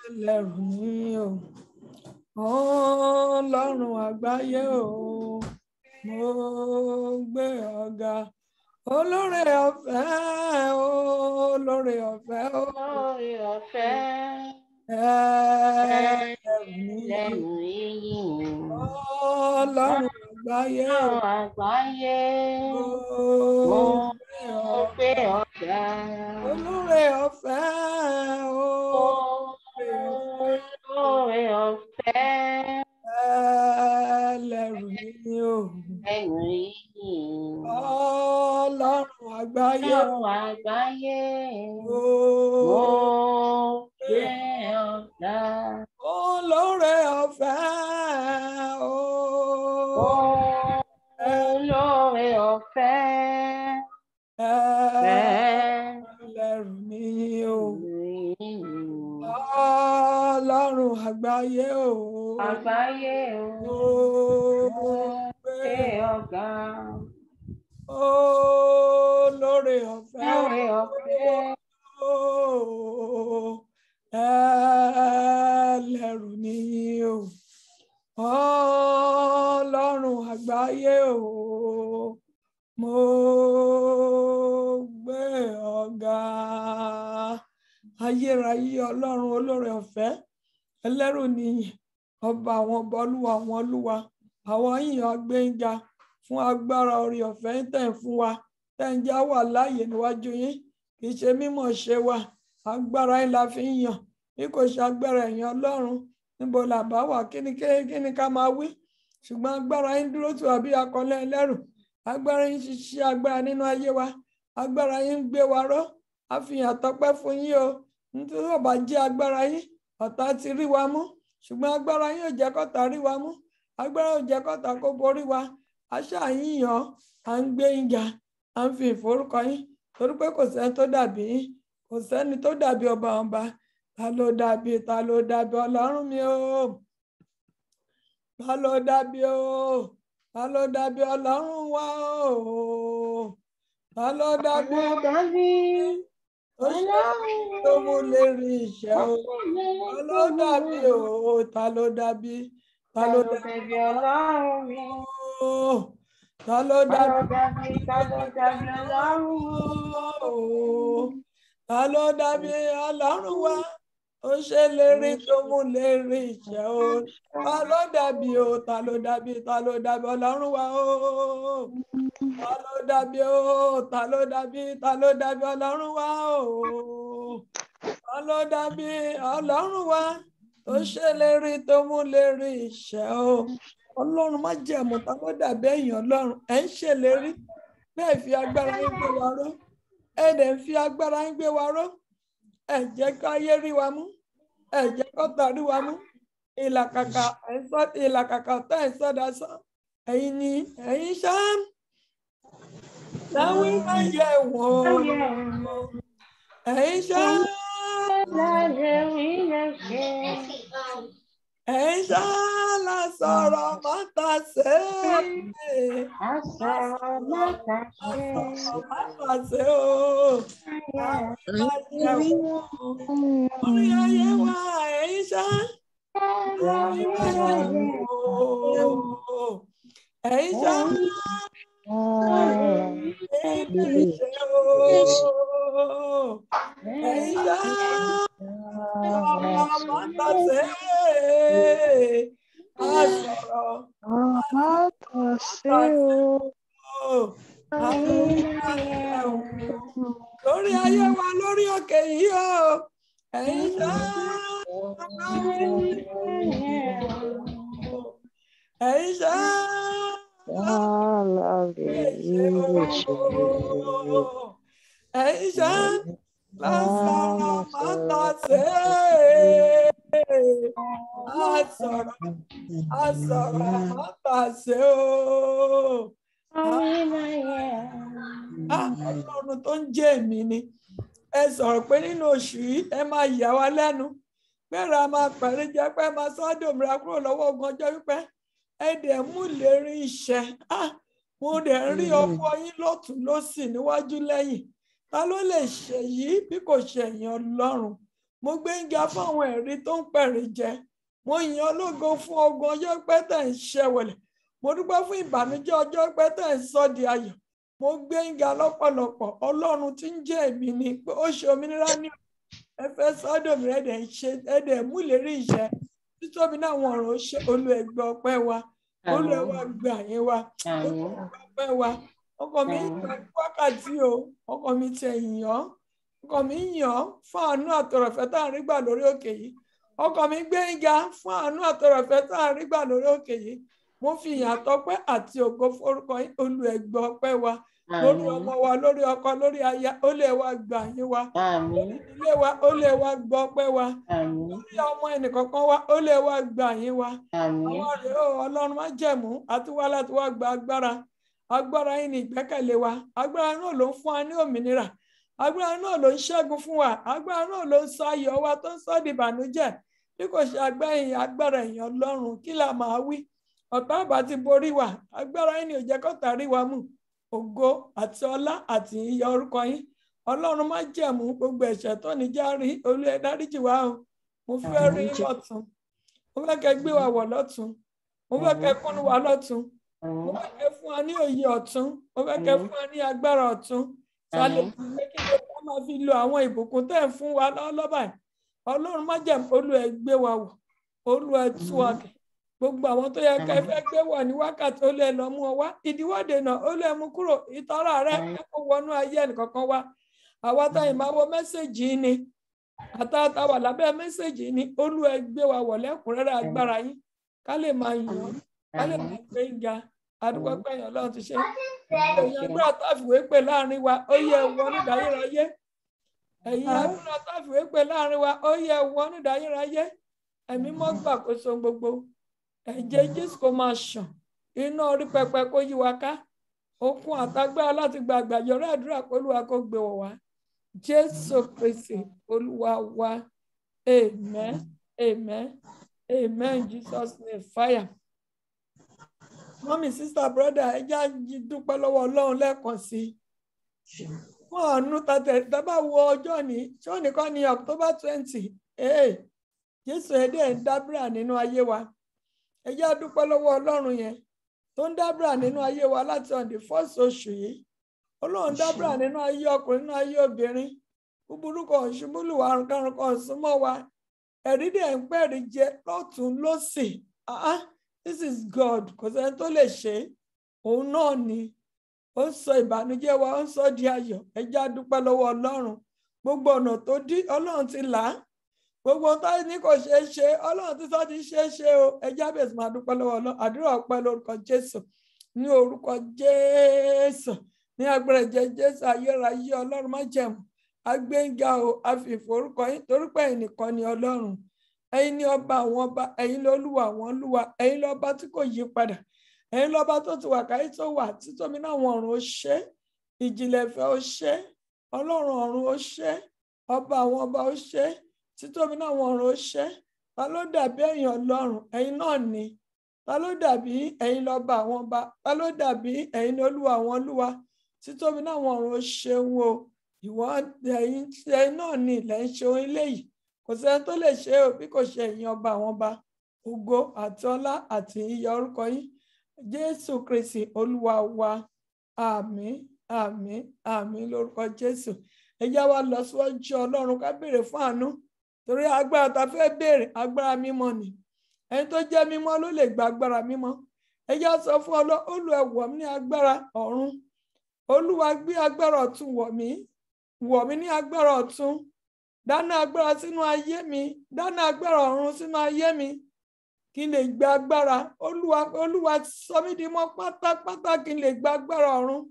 ẹlẹ́rù ni o, Ọlọ́run àgbáyé o, mo gbé ọ̀gá. Olóore ọ̀fẹ́, olóore ọ̀fẹ́, olóore ọ̀fẹ́, ẹlẹ́rù ni iyì, Ọlọ́run àgbáyé o, àgbáyé, mo mo gbé ọ̀gá. olóore ọ̀fẹ́, olóore ọ̀fẹ́, ẹlẹ́rù ni o, iyì, Ọlọ́run àgbáyé àgbáyé, o, mo gbé ọ̀gá. olóore ọ̀fẹ́, olóore ọ̀fẹ́, ẹlẹ́rù ni o, Ọlọ́run àgbáyé o, àgbáyé mo gbé ọ̀gá. olóore ọ̀fẹ́, ẹlẹ́rù ni o, Ọlọ́run àgbáyé o, mo gbé ọ̀gá. Ayérayé Ọlọ́run olóore ọ̀fẹ́, ẹlẹ́rù nìyí, ọba àwọn ọba, olúwa àwọn olúwa, àwọn yìnyín agbẹ́yìnga fún agbára orí ọ̀fẹ́ tẹ̀ ń fún wa, tẹ̀ ń já wà láàyè níwájú yín. Kì í ṣe mímọ̀ ṣe wa, agbára yín la fi ń yàn, bí kò ṣe agbára ẹ̀yin Ọlọ́run, níbo là bá wà? Kí ni ká máa wí? Ṣùgbọ́n agbára yín dúró tì wá bí akọlẹ̀ ẹlẹ́rù, agbára yín ṣiṣẹ́ agbára nínú ayé wa, agbára yín ń gbé wa ró. A fi hàn tọpẹ́ fún yín o, nítorí ọba jẹ́ agbára yín, ọ̀tá ti rí wa mú, ṣùgbọ́n agbára yín ò jẹ́ kọ́tá rí wa mú, agbára ò jẹ́ kọ́tá kó borí wa. Aṣá yín yàn, à ń gbé yín ga, à ń fi ìforúkọ yín, torí pé kò sẹ́ni tó dàbí yín, kò sẹ́ni tó dàbí ọba ọba. Ta ló dàbí Ọlọ́run mi o? Ta ló dàbí o? Ta ló dàbí Ọlọ́run wa o? Ta ló dàbí Ọlọ́run tó mú lè rí iṣẹ́ o? Ta ló dàbí o? Ta ló dàbí? Ta ló dàbí Ọlọ́run mi? o? Ta ló dàbí Ọlọ́run o? Ta ló dàbí Ọlọ́run wa? Ó ṣe lè rí tó mú lè rí iṣẹ́ o. Ta ló dàbí o? Ta ló dàbí? Ta ló dàbí Ọlọ́run wa o? Ta ló dàbí o? Ta ló dàbí? Ta ló dàbí Ọlọ́run wa o? Ta ló dàbí Ọlọ́run wa? Ó ṣe lè rí tó mú lè rí iṣẹ́ o. Ọlọ́run má jẹ̀mú, ta ló dàbí ẹ̀yin Ọlọ́run? Ẹ̀ ń ṣèlérí, bẹ́ẹ̀ fi agbára yín gbé wa ró. Ẹ dẹ̀ ń fi agbára yín gbé wa ró. Ẹ jẹ́ ká ayé rí wa mú, ẹ jẹ́ kọ́tà rí wa mú. Ìlàkàkà ọ̀tá ẹ̀ sọ́dá sọ. Ẹ̀yin ni ẹ̀yin ṣá láwí máa yẹ wọ́n. Ẹ̀yin ṣá ẹ̀yin ṣá la sọ̀rọ̀ mọ́ta ṣe. Mọ́ta ṣe o. Orí ayé wa ẹ̀yin ṣá láwí máa yẹ wọ́n. Ẹ̀yin ṣá lórí ayé wa lórí òkè yìí o, ẹ̀yin ṣá ẹ̀yin ṣá ẹ̀yin ṣá lásọ̀rọ̀ mọ́tò ṣe àsọ̀rọ̀ mọ́tò ṣe o. Ọlọ́run tó ń jẹ́ èmi ni ẹ sọ̀rọ̀ pé nínú oṣù yìí ẹ máa yà wá lẹ́nu, bẹ́ẹ̀ a máa pẹ̀lú jẹ́ pé máa sọ́dọ̀ mìíràn kúrò lọ́wọ́ ogun ọjọ́ wípé ẹ dẹ̀ mú ìlérí iṣẹ́. Mo dẹ̀ ń rí ọwọ́ yín lọ́tún lósì níwájú lẹ́yìn ta ló lè ṣe yìí bí kò ṣe ẹ̀yin Ọlọ́run? Mo gbé yín ga fún àwọn ẹ̀rí tó ń pẹ̀rìn jẹ. Mo yìn ọ́ lógo fún ogun ọjọ́ pẹ́ tẹ̀ ń ṣẹ́wọ̀lẹ̀. Mo dúpẹ́ fún ìbànújẹ́ ọjọ́ pẹ́ tẹ̀ ń sọ di ayọ̀. Mo gbé yín ga lọ́pọ̀lọpọ̀. Ọlọ́run tí ń jẹ́ èmi ni pé ó ṣe òmìnira ní ẹ fẹ́ sọ́dọ̀ mi ẹ̀dẹ̀ ń ṣe ẹ̀dẹ̀ mú ìlérí ìṣẹ́. Títóbi náà àwọn ọ̀rọ̀ ṣe Olúẹgbẹ́ ọpẹ́ wa. Olúwa gbà yín wa. Olúwa ọpẹ́ wa. Ọkọ mi ń yàn wákàtí o. Ọkọ mi ti ẹ̀yìn yàn. Ọkọ mi ń yàn fún àánú àtọ̀rọ̀fẹ́ tá à ń rí gbà lórí òkè yìí. Ọkọ mi gbé yín ga fún àánú àtọ̀rọ̀fẹ́ tá à ń rí gbà lórí òkè yìí. Mo fi ìyàtọ̀ pẹ́ àti ògo forúkọ yín Olúẹgbẹ́ ọpẹ́ wa. Lórí ọmọ wa, lórí ọkọ, lórí aya, ó lè wá gbà yín wa. Lórí ilé wa, ó lè wá gbọ́ ọpẹ́ wa. Lórí ọmọ ẹnìkọ̀ọ̀kan wa, ó lè wá gbà yín wa. Àwọn rèé o, Ọlọ́run má jẹ̀mú àti wá láti wá gba agbára. Agbára yín ni ìgbẹ́kẹ̀lé wa. Agbára náà ló ń fún wa ní òmìnira. Agbára náà ló ń ṣẹ́gun fún wa. Agbára náà ló ń sọ ayọ̀ wa tó ń sọ di ìbànújẹ́. Bí kò ṣe agbára ẹ̀yin Ọlọ́run, kí la máa wí? Ọ̀tá àbá ti borí wa. Agbára yín ni ò jẹ́ kọ́tà rí wa mú. Ògo àti ọlá àti ìyìn orúkọ yín. Ọlọ́run má jẹ̀mú gbogbo ẹ̀ṣẹ̀ tó ní járí. Olú ẹ dáríjì wá o. Mo fẹ́ rí lọ́tun. Mo fẹ́ kẹ́ gbé wa wọ̀ lọ́tun. Mo fẹ́ kẹ́ kúnnú wa lọ́tun. Mo fẹ́ kẹ́ fún wa ní òye ọ̀tun. Mo fẹ́ kẹ́ fún wa ní agbára ọ̀tun. Sálẹ̀ pé kí ló bá máa fi lo àwọn ìbùkún tẹ́ ń fún wa lọ́lọ́bà yìí. Ọlọ́run má jẹ̀mú Olú ẹ gbé wa wọ̀. Olú ẹ tú wa kẹ̀. Gbogbo àwọn tó yẹ ká ẹ fẹ́ gbé wọ̀ ní wákàtí ó lè lọ mú ọ wá. Ìdíwọ́dè náà ó lè mú kúrò. Ìtọ́ra rẹ̀ kó wọnú ayé ẹnìkankan wá. Àwa táyìn máa wo mẹ́sẹ̀gì ni. Àtàtà wà lábẹ́ mẹ́sẹ̀gì ni. Olú ẹ gbé wa wọ̀ lẹ́kùnrẹ́rẹ́ agbára yín. Ká lè máa yàn án. Ká lè máa gbé ga. Àdúgbò pẹ̀yàn Ọlọ́run ti ṣe. Ẹ̀yin agbára táfìwé pè láàrin wa. Ó yẹ wọnú ìdáyérayé. Ẹ̀yin agbára táfìwé pè láàrin wa. Ó yẹ wọnú ìdáyérayé. Ẹ̀mí mọ́ gbàkóso gbogbo. Ẹ̀jẹ̀ Jésù kó máa ṣàn. Iná orí pẹpẹ kó yí wa ká. Okun àtagbára láti gba àgbàyọrí àdúrà kó Olúwa kó gbé wọ̀ wá. Jésù Kristi Olúwa wa. Amen. Amen. Amen. Jesus name. Fire. Mọ́mí, sister, brother, ẹ já dúpẹ́ lọ́wọ́ Ọlọ́run lẹ́ẹ̀kan sí i. Fún àánú tàbá wo ọjọ́ ní, ṣé ó nìkan ní October 20? Jésù ẹ̀dẹ̀ ń dábìrà nínú ayé wa. Ẹ já dúpẹ́ lọ́wọ́ Ọlọ́run yẹn tó ń dábìrà nínú ayé wa láti on the first oṣù yìí. Ọlọ́run dábìrà nínú ayé ọkùnrin, nínú ayé obìnrin. Búburú kan ṣubúlù wa, àrùn kan súnmọ́ wa. Ẹ̀rí dẹ̀ ń pẹ̀rí jẹ lọ́tún lósì. This is God. Kò sẹ́ni tó lè ṣe é. Òun náà ni. Ó ń sọ ìbànújẹ́ wa, ó ń sọ di ayọ̀. Ẹ já dúpẹ́ lọ́wọ́ Ọlọ́run. Gbogbo ọ̀nà tó dí Ọlọ́run ti là á. Gbogbo tó ní kò ṣeé ṣe Ọlọ́run ti sọ ti ṣeé ṣe o. Ẹ já bẹ̀rẹ̀ sí máa dúpẹ́ lọ́wọ́ Ọlọ́run. Àdúrà ọpẹ́ lórúkọ Jésù. Ní orúkọ Jésù. Ní agbára ẹ̀jẹ̀ Jésù ayérayé Ọlọ́run má jẹ̀mú. Agbẹ́ngà o, a fi ìforúkọ yín torí pé ẹ̀yin nìkan ni Ọlọ́run. Ẹ̀yin ni ọba àwọn ọba, ẹ̀yin ni Olúwa àwọn olúwa, ẹ̀yin lọ́ba tí kò yí padà. Ẹ̀yin lọ́ba tó ti wà káyé tó wà, títóbi náà àwọn ọ̀run ó ṣe. Ìjìnlẹ̀ ìfẹ́ ó ṣe. Ọlọ́run ọ̀run ó ṣe. Ọba àwọn ọba ó ṣe. Títóbi náà àwọn ọ̀run ó ṣe. Ta ló dàbí ẹ̀yin Ọlọ́run? Ẹ̀yin náà ni. Ta ló dàbí ẹ̀yin lọ́ba àwọn ọba? Ta ló dàbí ẹ̀yin ni Olúwa àwọn olúwa? Títóbi náà àwọn ọ̀run ó ṣeun o. Ìwọ ẹ̀yin náà ni ilẹ̀ ń ṣe ohun ilé yìí. Kò sẹ́ni tó lè ṣe é bí kò ṣe ẹ̀yin ọba àwọn ọba. Ògo àti ọlá àti ìyìn orúkọ yín. Jésù Kristi Olúwa wa. Àmín, àmín, àmín lórúkọ Jésù. Ẹ já wa lọ síwájú Ọlọ́run ká béèrè fún àánú. Torí agbára ta fẹ́ béèrè, agbára mímọ́ ni. Ẹni tó jẹ́ mímọ́ ló lè gba agbára mímọ́. Ẹ já sọ fún Ọlọ́run, Olúwa wọ̀ mí ní agbára ọ̀run. Olúwa gbé agbára ọ̀tun wọ̀ mí. Wọ̀ mí ní agbára ọ̀tun. Dáná agbára sínú ayé mi. Dáná agbára ọ̀run sínú ayé mi. Kí n lè gba agbára. Olúwa sọ mí di mọ́ pátápátá kí n lè gba agbára ọ̀run.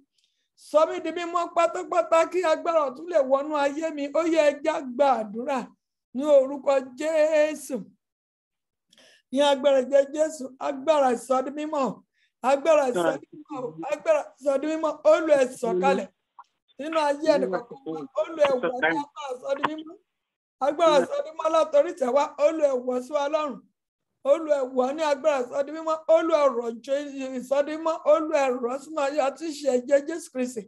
Sọ mí di mímọ́ pátápátá kí agbára ọ̀tun lè wọnú ayé mi. Ó yẹ ẹja gba àdúrà ní orúkọ Jésù. Ní agbára jẹ́ Jésù. Agbára ìsọdí mímọ́. Agbára ìsọdí mímọ́. Agbára ìsọdí mímọ́. Olú ẹ̀ sọ̀kalẹ̀ nínú ayé ẹnìkankan wa. Olú ẹ̀ wọ̀ ní agbára ìsọdí mímọ́. Agbára ìsọdí mímọ́ látọrí tẹ̀wá. Olú ẹ̀ wọ̀ sí wa lọ́rùn. Olú ẹ̀ wọ̀ ní agbára ìsọdí mímọ́. Olú ẹ̀ rọ̀ ìsọdí mímọ́. Olú ẹ̀ rọ̀ sínú ayé àti ìṣe ẹ̀jẹ̀ Jésù Kristi.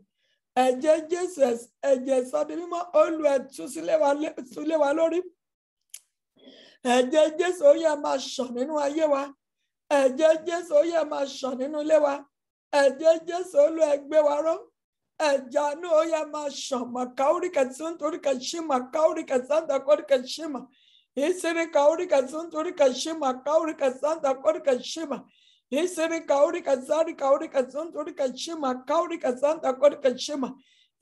ẹ̀jẹ̀ Jésù ẹ̀jẹ̀ ìsọdi mímọ́ Olúwa tú sílé wa lórí. Ẹ̀jẹ̀ Jésù ó yá máa ṣàn nínú ayé wa. Ẹ̀jẹ̀ Jésù ó yá máa ṣàn nínú ilé wa. Ẹ̀jẹ̀ Jésù Olúwa gbé wa ró. Ẹ̀jẹ̀ àánú ó yá máa ṣàn màkàórí kẹsàn-án kẹsì màkàórí kẹsàn-án kọ́rí kẹsìmà. Ìsírí kàórí kẹsàn-án kẹsìmà kàórí kẹsàn-án kọ́rí kẹsìmà. Ìsírí kàórí kẹsàn-án kẹsìmà kàórí kẹsàn-án kọ́rí kẹsìmà.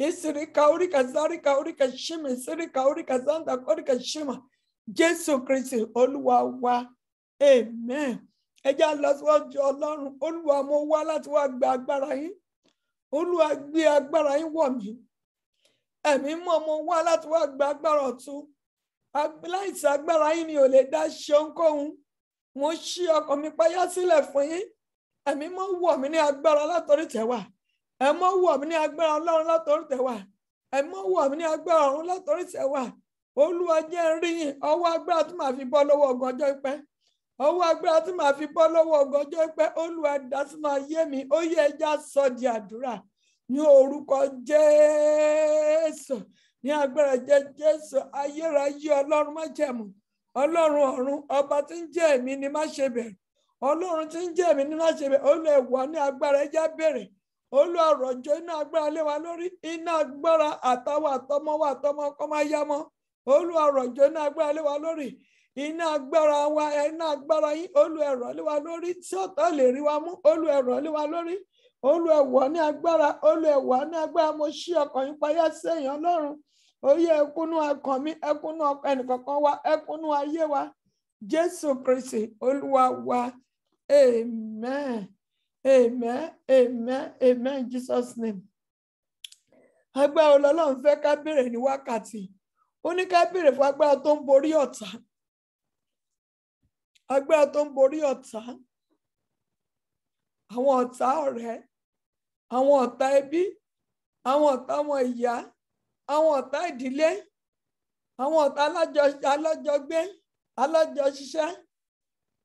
Ìsírí kàórí kẹsìmà ìsírí kàórí kẹsàn-án kọ́rí kẹsìmà. Jésù Kristi Olúwa wa. Amen. Ẹ jẹ́ á lọ síwájú Ọlọ́run. Olúwa mo wá láti wá gba agbára yín. Olúwa gbé agbára yín wọ̀ mí. Ẹ̀mí mọ́ mo wá láti wá gba agbára ọ̀tun. Láìsí agbára yín mi ò lè dá ṣe ohunkóhun. Mo ṣí ọkàn mi payá sílẹ̀ fún yín. Ẹ̀mí mọ́ wọ̀ mí ní agbára látọ̀rí tẹ̀wá. Ẹ mọ́ wọ̀ mí ní agbára Ọlọ́run látọ̀rí tẹ̀wá. Ẹ mọ́ wọ̀ mí ní agbára ọ̀run látọ̀rí tẹ̀wá. Olúwa jẹ́ rí yín. Ọwọ́ agbára tí màá fi bọ́ lọ́wọ́ ọ̀gànjọ́ ìpẹ́. Ọwọ́ agbára tí màá fi bọ́ lọ́wọ́ ọ̀gànjọ́ ìpẹ́. Olúwa dá sínú ayé mi. Ó yẹ ẹja sọ di àdúrà. Ní orúkọ Jésù. Ní agbára jẹ́ Jésù. Ayérayé Ọlọ́run májẹ̀mú. Ọlọ́run ọ̀run. Ọba tí ń jẹ́ èmi ni má ṣe bẹ̀rù. Ọlọ́run tí ń jẹ́ èmi ni má ṣe bẹ̀rù. Olúwa ẹ̀wọ̀ ní agbára ẹja bẹ̀rẹ̀. Olúwa rọ̀jò iná agbára lé wa lórí. Iná agbára àtàwọn àtọmọ wa àtọmọ ọkọ máa yá mọ́. Olúwa rọ̀jò iná agbára lé wa lórí. Iná agbára wa, iná agbára yín, Olúwa ẹ̀rọ̀ lé wa lórí. Tí ọ̀tá lè rí wa mú, Olúwa ẹ̀rọ̀ lé wa lórí. Olúwa ẹ̀wọ̀ ní agbára, Olúwa ẹ̀wọ̀ ní agbára. Mo ṣí ọkàn yín payá sẹ́yìn Ọlọ́run. Ó yẹ ẹkúnnú ọkàn mi, ẹkúnnú ọkàn ẹnìkọ̀ọ̀kan wa, ẹkúnnú ayé wa. Jésù Kristi Olúwa wa. Amen. Amen. Amen. Amen. In Jesus' name. Agbára Ọlọ́run fẹ́ ká béèrè ní wákàtí. Ó ní ká béèrè fún agbára tó ń borí ọ̀tá. Agbára tó ń borí ọ̀tá. Àwọn ọ̀tá ọ̀rẹ́, àwọn ọ̀tá ẹbí, àwọn ọ̀tá ọmọ ìyá, àwọn ọ̀tá ìdílé, àwọn ọ̀tá alájọgbé, alájọṣiṣẹ́.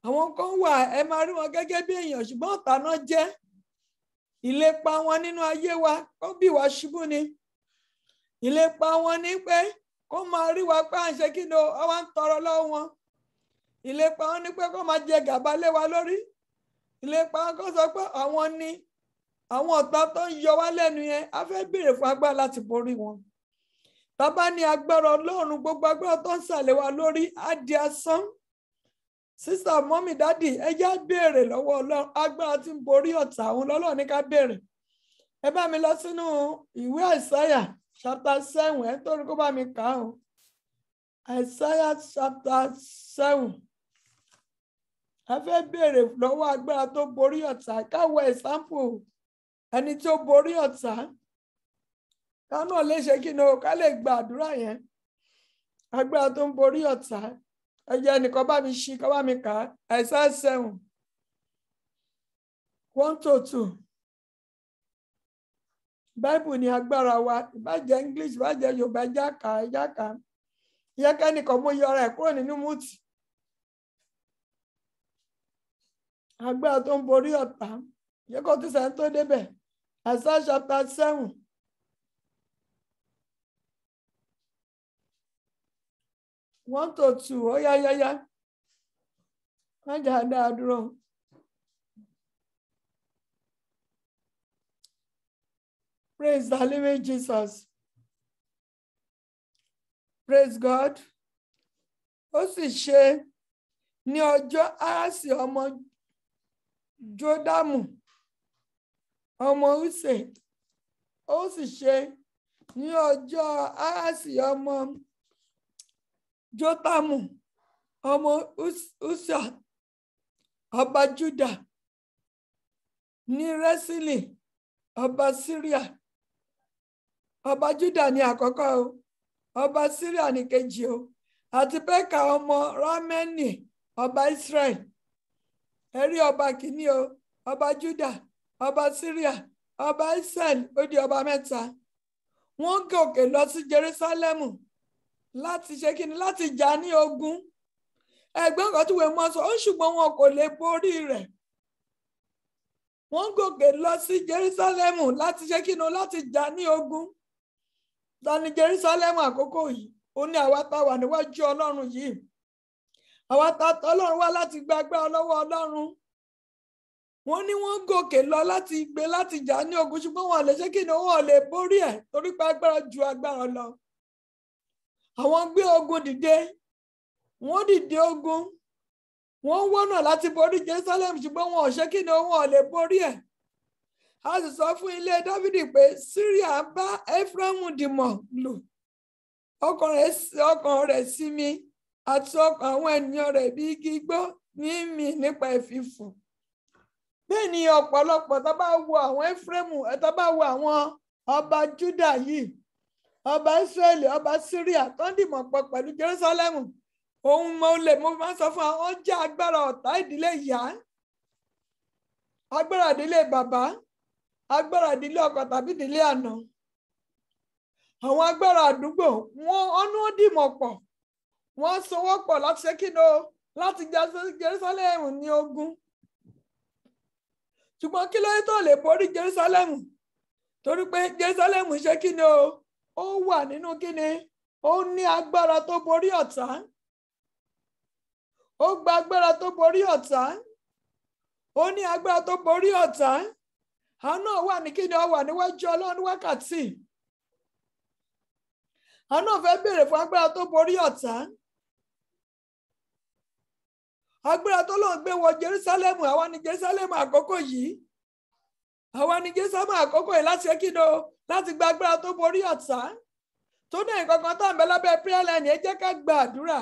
Àwọn kan wà ẹ máa rí wọn gẹ́gẹ́ bí èèyàn ṣùgbọ́n ọ̀tá náà jẹ́. Ìlépa wọn nínú ayé wa kó bí wa ṣubú ni. Ìlépa wọn ní pé kó máa rí wa pé à ń ṣe kí ni ó wá ń tọrọ lọ́wọ́ wọn. Ìlépa wọn ní pé kó máa jẹ gàba lé wa lórí. Ìlépa wọn kó sọ pé àwọn ni àwọn ọ̀tá tó ń yọ wá lẹ́nu yẹn a fẹ́ béèrè fún agbára láti borí wọn. Tábà ní agbára Ọlọ́run gbogbo agbára tó ń sàlẹ̀ wa lórí á di asán. Sísà mọ́mì dádì ẹ jẹ́ á béèrè lọ́wọ́ Ọlọ́run agbára tí ń borí ọ̀tá òun lọ́lọ́run ní ká béèrè. Ẹ bá mi lọ sínú ìwé Àìsáyà chapter 7 ẹ torí kó bá mi kà á o. Àìsáyà chapter 7. A fẹ́ béèrè lọ́wọ́ agbára tó borí ọ̀tá. Káwọ example ẹni tó borí ọ̀tá. Ká náà lè ṣe kí ni o ká lè gba àdúrà yẹn. Agbára tó ń borí ọ̀tá. Ẹ jẹ́ ẹnìkan bá mi ṣí, kó bá mi kà á. Àìsáyà 7. 1-2. Bible ni agbára wa. Ìbájẹ́ English, ìbájẹ́ Yorùbá, jákà. Ìyá kẹ́nìkan mú yọra ẹ̀ kúrò nínú múùtì. Agbára tó ń borí ọ̀tá. Yẹ kó tún sẹ́ni tó débẹ̀. Àìsáyà chapter 7. 1-2. Ó yá. Wọ́n jà dáa dúró. Praise the living Jesus. Praise God. Ó sì ṣe ní ọjọ́ Ahasi ọmọ Jódámù ọmọ Use. Ó sì ṣe ní ọjọ́ Ahasi ọmọ Jótámù ọmọ Usa ọba Juda ní Rẹ́sílì ọba Syria. Ọba Juda ní àkọ́kọ́ o. Ọba Syria ní kejì o. Àti Peka ọmọ Rameni ọba Israel. Ẹ rí ọba kìíní o. Ọba Juda, ọba Syria, ọba Israel ó di ọba mẹ́ta. Wọ́n gòkè lọ sí Jerusalem láti ṣe kíni láti jà ní ogun. Ẹgbẹ́ kan tí wọ́n mọ̀ sọ ó ṣùgbọ́n wọn kò lè borí rẹ̀. wọ́n gòkè lọ sí Jerúsálẹ́mù láti ṣe kí ni láti jà ní ogun. Ta ni Jerúsálẹ́mù àkókò yìí? Ó ní àwa tá wà níwájú Ọlọ́run yìí. Àwa tá Ọlọ́run wá láti gba agbára lọ́wọ́ Ọlọ́run. Wọ́n ní wọ́n gòkè lọ láti jà ní ogun, ṣùgbọ́n wọn lè ṣe kí ni wọn lè borí ẹ̀ torí pé agbára ju agbára lọ. Àwọn gbé ogun dìde, wọ́n dìde ogun, wọ́n wọ́nà láti borí Jerusalem, ṣùgbọ́n wọn ò ṣe kí ni wọn lè borí ẹ̀. A sì sọ fún ilé Dáfídì pé Syria bá Éfráímù dìmọ̀ lò, ọkàn rẹ̀ sinmi àti ọkàn àwọn ènìyàn rẹ̀ bí igi igbó ní mì nípa ìfìfò. Bẹ́ẹ̀ ni ọ̀pọ̀lọpọ̀ tá bá wo àwọn Éfráímù, tá bá wo àwọn ọba Júdà yìí, ọba Ísírẹ́lì, ọba Syria tó ń dìmọ̀ pọ̀ pẹ̀lú Jerúsálẹ́mù, ohun mo máa ń sọ fún àwọn jẹ́ agbára ọ̀tá ìdílé ìyá, agbára ìdílé bàbá, agbára ìdílé ọkọ tàbí ìdílé àná, àwọn agbára àdúgbò, wọ́n dìmọ̀ pọ̀, wọ́n sowọ́ pọ̀ láti ṣe kíni o, láti jà Jerúsálẹ́mù ní ogun. Ṣùgbọ́n kí ló tó lè borí Jerúsálẹ́mù? Torí pé Jerúsálẹ́mù ṣe kíni o, ó wà nínú kíni, ó ní agbára tó borí ọ̀tá. Ó gba agbára tó borí ọ̀tá. Ó ní agbára tó borí ọ̀tá. Àwọn náà wà ní kíni, ó wà níwájú Ọlọ́run wákàtí. Àwọn náà fẹ́ béèrè fún agbára tó borí ọ̀tá. Agbára tó lọ́n gbé wọ Jerúsálẹ́mù, àwa ni Jerúsálẹ́mù àkókò yìí. Àwa ni Jerúsálẹ́mù àkókò yìí láti ṣe kíni o, láti gba agbára tó borí ọ̀tá. Tó ní nǹkan kan tó ń bẹ lábẹ́ prayer line, ẹ jẹ́ ká gba àdúrà.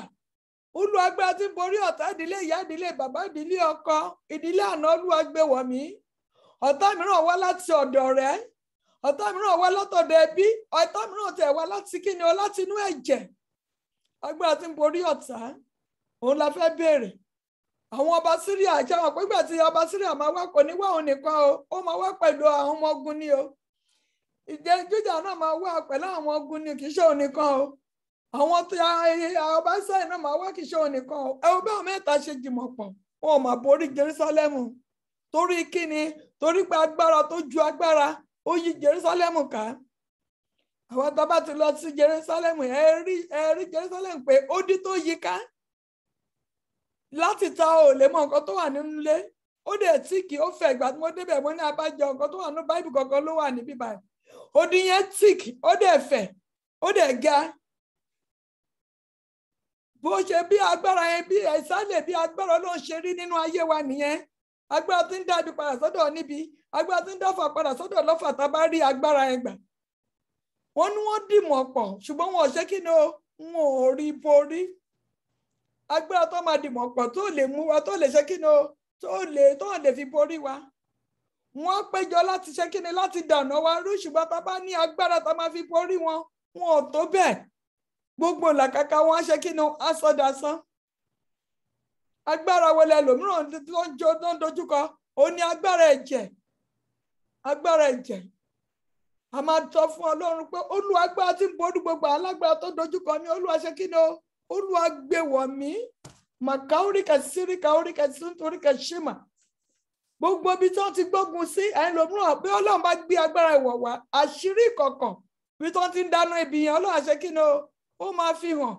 Olúwa agbára tí ń borí ọ̀tá ìdílé ìyá, ìdílé bàbá, ìdílé ọkọ, ìdílé àná, Olúwa gbé wọ̀ mí. Ọ̀tá mìíràn wá láti ọ̀dọ̀ rẹ̀, ọ̀tá mìíràn wá látọ̀dọ̀ ẹbí, ọ̀tá mìíràn tẹ̀ wá láti kíni o, láti inú ẹ̀jẹ̀. Agbára tí ń borí ọ̀tá, òun la fẹ́ béèrè. Àwọn ọba Syria jẹ́ wọn pé ìgbà tí ọba Syria máa wá kò ní wá òun nìkan o, ó máa wá pẹ̀lú àwọn ọmọ ogun ni o. Júdà náà máa wá pẹ̀lú àwọn ọmọ ogun ni, kì í ṣe òun nìkan o. Àwọn tí ọba Ísírẹ́lì náà máa wá, kì í ṣe òun nìkan o. Ẹ wo bí àwọn mẹ́ta ṣe jìmọ̀ pọ̀, wọn ò máa borí Jerúsálẹ́mù. Torí kíni? Torí pé agbára tó ju agbára ó yí Jerúsálẹ́mù ká. Àwọn tá bá ti lọ sí Jerúsálẹ́mù, ẹ rí Jerúsálẹ́mù pé ó dí tó yí ká. Láti ta ò lè mọ nǹkan tó wà nínú ilé. Ó dẹ̀ tíìkì, ó fẹ̀. Ìgbà tí mo débẹ̀ mo ní abájọ nǹkan tó wà nínú Báíbù kankan ló wà níbí báyìí. Odi yẹn tíìkì, ó dẹ̀ fẹ̀, ó dẹ̀ ga. Bó ṣe bí agbára yẹn, bí ẹ̀sálẹ̀, bí agbára Ọlọ́run ṣe rí nínú ayé wa nìyẹn. Agbára tí ń dábì padà sọ́dọ̀ níbi, agbára tí ń dáfà padà sọ́dọ̀ lọ́fà tá bá rí agbára yẹn gbà. Wọ́n ní wọ́n dìmọ̀ pọ̀, ṣùgbọ́n wọn ò ṣe kí ni o, wọn ò rí borí. Agbára tó máa dìmọ̀ pọ̀ tó lè mú wa, tó lè ṣe kí ni o, tó lè fi borí wa. Wọ́n péjọ láti ṣe kí ni, láti dànà wa rú, ṣùgbọ́n tá bá ní agbára tá máa fi borí wọn, wọn ò tó bẹ́ẹ̀. Gbogbo làkàkà wọn ṣe kí ni, asọdasán. Agbára wọlé ẹlòmíràn tó ń dojúkọ, ó ní agbára ẹ̀jẹ̀. Agbára ẹ̀jẹ̀. A máa sọ fún Ọlọ́run pé Olúwa agbára tí ń borí gbogbo alágbára tó dojúkọ mi, Olúwa ṣe kí ni o, Olúwa gbé wọ̀ mí. Màkàóríkà síríkà oríkà síntòríkà ṣímà. Gbogbo ibi tí wọ́n ti gbógun sí ẹlòmíràn, bí Ọlọ́run bá gbé agbára ìwọ̀ wá, àṣírí ìkọ̀kọ̀ bí tí wọ́n ti ń dáná ibi yẹn, Ọlọ́run ṣe kí ni o, ó máa fi hàn.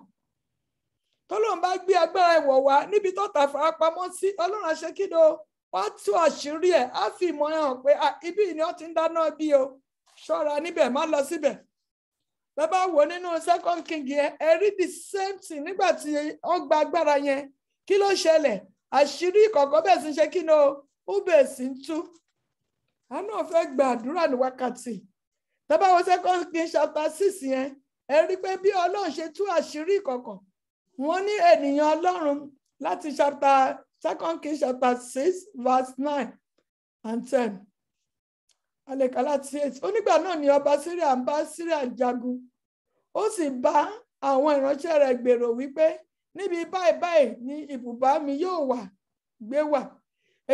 Tọ́lọ́run bá gbé agbára ìwọ̀ wá níbi tó tà farapamọ́ sí, Ọlọ́run ṣe kí ni o, wọ́n á tú àṣírí ẹ̀, á fi ìmọ̀ hàn pé ibi ni wọ́n ti ń dáná bí o, ṣọ́ra níbẹ̀, má lọ síbẹ̀. Bàbá wo nínú 2 King yẹn, ẹ rí the same thing nígbà tí wọ́n gba agbára yẹn. Kí ló ṣẹlẹ̀? Àṣírí ìkọ̀kọ̀ bẹ́ẹ̀ sì ń ṣe kí ni o, ó bẹ̀ sí ń tú. A náà fẹ́ gba àdúrà ní wákàtí. Bàbá wo 2 King chapter 6 yẹn, ẹ rí pé bí Ọlọ́run ṣe tú àṣírí ìkọ̀kọ̀. Wọ́n ní ènìyàn Ọlọ́run láti 2 King chapter 6 verse 9 and 10. Àlèkà láti 8. Onígbà náà ni ọba Syria ń bá Syria jagun. Ó sì bá àwọn ìránṣẹ́ rẹ̀ gbèrò wípé níbi báyìí ni ibùbá mi yóò gbé wà.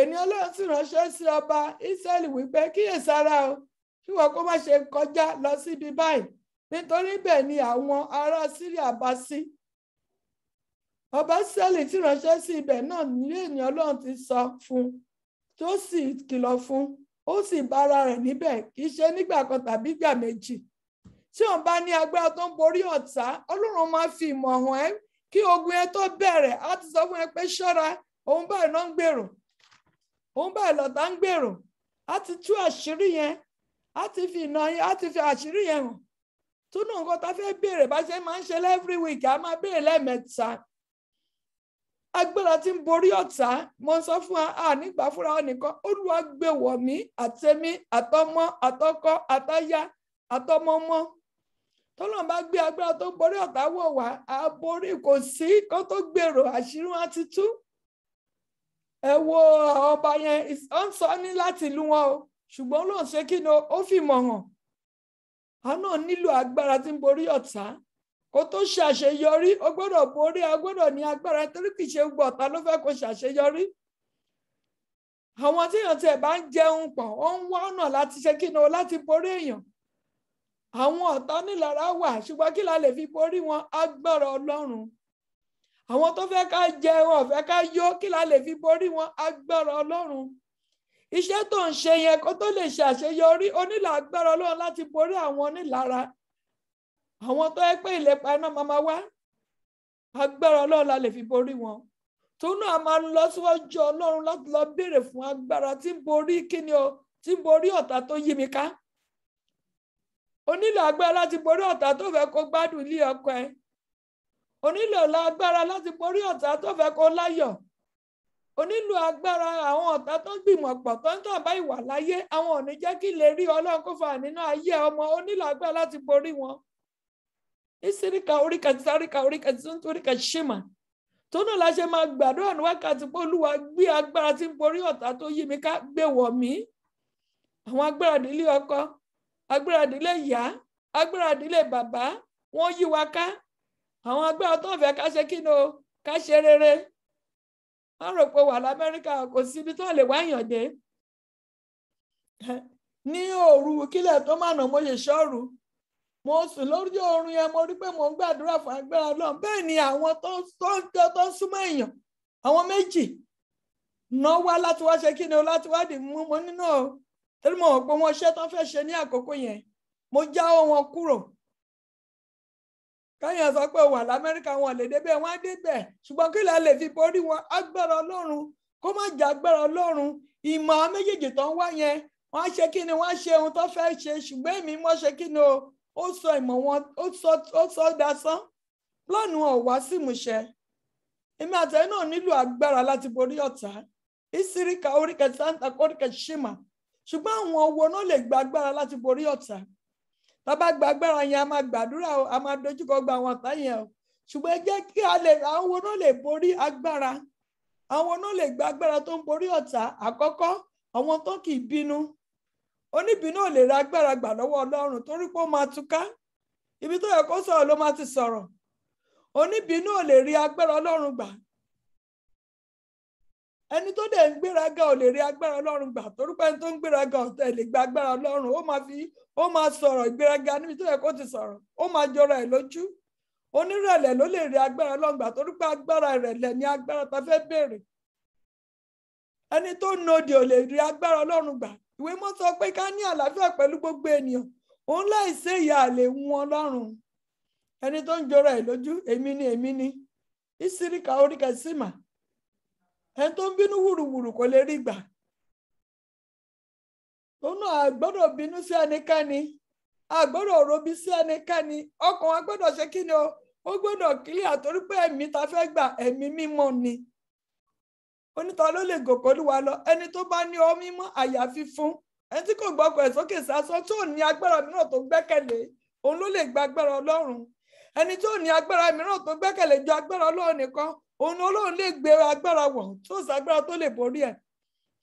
Ènìyàn Ọlọ́run sì ránṣẹ́ sí ọba Ísírẹ́lì wípé kíyèsára o, kí wọn kó má ṣe kọjá lọ síbi báyìí, nítorí bẹ́ẹ̀ ni àwọn ará Syria bá sí. Ọba Ísírẹ́lì tí ránṣẹ́ sí ibẹ̀ náà ní ènìyàn Ọlọ́run ti sọ fún, tó sì kìlọ̀ fún ó sì bára rẹ̀ níbẹ̀ kì í ṣe nígbà kan tàbí ìgbà méjì. Tí òun bá ní agbára tó ń borí ọ̀tá, Ọlọ́run máa fi ìmọ̀ hàn ẹ́ kí ogun ẹ tó bẹ̀rẹ̀. Á ti sọ fún ẹ pé ṣọ́ra, òun báyìí náà ń gbèrò, òun báyìí lọ̀tá ń gbèrò. Á ti tú àṣírí yẹn, á ti fi ìnà yẹn, á ti fi àṣírí yẹn hàn. Túnú nǹkan tá fẹ́ béèrè bá ṣe máa ń ṣe every week, a máa béèrè lẹ́ẹ̀mẹ́ta. Agbára tí ń borí ọ̀tá, mo sọ fún wa nígbà fúnra wa nìkan, Olúwa gbé wọ̀ mí àtẹ̀mí àtọmọ àtọkọ àtaya àtọmọmọ. Tọ́lọ́run bá gbé agbára tó borí ọ̀tá wọ̀ wá, a borí, kò sí kó tó gbèrò, àṣírí wọn ti tú. Ẹ wo àwọn ọba yẹn, ó ń sọ ní láti ìlú wọn o, ṣùgbọ́n ló ń ṣe kí ni ó fi mọ̀ hàn. A náà nílò agbára tí ń borí ọ̀tá. Kó tó ṣe àṣeyọrí, ó gbọ́dọ̀ borí, a gbọ́dọ̀ ní agbára, nítorí kì í ṣe gbogbo ọ̀tá ló fẹ́ kó ṣàṣeyọrí. Àwọn tí èèyàn tiẹ̀ bá ń jẹun pọ̀, ó ń wá ọ̀nà láti ṣe kí ni o, láti borí èèyàn. Àwọn ọ̀tá nílára wà, ṣùgbọ́n kí la lè fi borí wọn? Agbára Ọlọ́run. Àwọn tó fẹ́ ká jẹ, wọn ò fẹ́ ká yó, kí la lè fi borí wọn? Agbára Ọlọ́run. Iṣẹ́ tó ń ṣe yẹn kó tó lè ṣe àṣeyọrí, ó nílò agbára Ọlọ́run láti borí àwọn onílára. Àwọn tó yẹ pé ìlépa iná máa wá, agbára Ọlọ́run la lè fi borí wọn. Tó náà máa lọ síwájú Ọlọ́run láti lọ béèrè fún agbára tí ń borí kíni o, tí ń borí ọ̀tá tó yí mi ká. O nílò agbára láti borí ọ̀tá tó fẹ́ kó gbádùn ilé ọkọ ẹ. O nílò agbára láti borí ọ̀tá tó fẹ́ kó láyọ̀. O nílò agbára àwọn ọ̀tá tó ń gbìmọ̀ pọ̀ tó ń tàn bá ìwà láyé, àwọn ò ní jẹ́ kí lè rí Ọlọ́run kó fà nínú ayé ọmọ. O nílò agbára láti borí wọn. Ìsíríkà oríkà sáríkà oríkà túntoríkà ṣímà. Tó náà la ṣe máa gbàdúrà ní wákàtí pé Olúwa gbé agbára tí ń borí ọ̀tá tó yí mi ká, gbé wọ̀ mí. Àwọn agbára ìdílé ọkọ, agbára ìdílé ìyá, agbára ìdílé bàbá, wọ́n yí wa ká. Àwọn agbára tó ń fẹ́ ká ṣe kí ni o, ká ṣe rere. Wọ́n rò pé wà l'Amẹ́ríkà, kò síbi tó lè wá yàn dé. Ní òru kílẹ̀ tó mànà mo ṣe ṣọ́ọ̀rù. Mo sùn lórí oorun yẹn, mo rí pé mo ń gbàdúrà fún agbára Ọlọ́run. Bẹ́ẹ̀ ni àwọn tó ń súnmọ́ èèyàn, àwọn méjì náà wá láti wá ṣe kí ni o, láti wá dì mú mo nínú o. Torí mo mọ̀ pé wọ́n ṣe tán fẹ́ ṣe ní àkókò yẹn. Mo jáwọ́ wọn kúrò. Káyọ̀ sọ pé wà l'Amẹ́ríkà, wọn lè débẹ̀, wọ́n á débẹ̀. Ṣùgbọ́n kí la lè fi borí wọn? Agbára Ọlọ́run. Kó má jẹ́ agbára Ọlọ́run. Ìmọ̀ àwọn méjèèjì tó ń wá yẹn, wọ́n á ṣe kí ni, wọ́n á ṣe ohun tó fẹ́ ṣe. Ṣùgbọ́n èmi mọ̀ ṣe kí ni o, ó sọ ìmọ̀ wọn, ó sọ dasán. Lọ́nà ò wá sí ìmúṣẹ. Èmi àtẹ̀yìn náà nílò agbára láti borí ọ̀tá. Ìsíríkà oríkà sáńtà oríkà ṣímà. Ṣùgbọ́n àwọn owó náà lè gba agbára láti borí ọ̀tá. Tá bá gba agbára yẹn, a máa gbàdúrà o, a máa dojúkọ gba àwọn ọ̀tá yẹn o. Ṣùgbọ́n ẹ jẹ́ kí àwọn owó náà lè borí agbára. Àwọn náà lè gba agbára tó ń borí ọ̀tá. Àkọ́kọ́, àwọn tó kì í bínú. Oníbínú ò lè ra agbára gbà lọ́wọ́ Ọlọ́run torí pé ó máa túká. Ibi tó yẹ kó sọ̀rọ̀ ló máa ti sọ̀rọ̀. Oníbínú ò lè rí agbára Ọlọ́run gbà. Ẹni tó dẹ̀ ń gbéraga ò lè rí agbára Ọlọ́run gbà torí pé ẹni tó ń gbéraga ò tẹ̀ lè gba agbára Ọlọ́run. Ó máa sọ̀rọ̀ ìgbéraga níbi tó yẹ kó ti sọ̀rọ̀. Ó máa jọra ẹ̀ lójú. Onírẹ̀lẹ̀ ló lè rí agbára Ọlọ́run gbà torí pé agbára ìrẹ̀lẹ̀ ni agbára tá fẹ́ béèrè. Ẹni tó nòdì ò lè rí agbára Ọlọ́run gbà. Ìwé mọ́ sọ pé ká ní àlàáfíà pẹ̀lú gbogbo ènìyàn. Òun láìsí ìyà lè wọn Ọlọ́run. Ẹni tó ń jọra ẹ̀ lójú, èmi ni. Ìsíríkà oríkà símà. Ẹni tó ń bínú wùrùwùrù kò lè rí gbà. Òun náà àgbọ́dọ̀ bínú sí ẹnikẹ́ni. Àgbọ́dọ̀ robi sí ẹnikẹ́ni. Ọkàn wa gbọ́dọ̀ ṣe kí ni o? Ó gbọ́dọ̀ kílíà torí pé ẹ̀mí ta fẹ́ gbà, ẹ̀mí mímọ́ ni. Onítọ̀ ló lè gòkè Olúwa lọ. Ẹni tó bá ní ọwọ́ mímọ́ àyàfi fún. Ẹni tí kò gbọ́kọ̀ ẹ̀ sókè sásán tó ní agbára mìíràn tó gbẹ́kẹ̀lé, òun ló lè gba agbára Ọlọ́run. Ẹni tó ní agbára mìíràn tó gbẹ́kẹ̀lé ju agbára Ọlọ́run nìkan, òun Ọlọ́run lè gbé agbára wọ̀ tó sàgbára tó lè borí ẹ̀.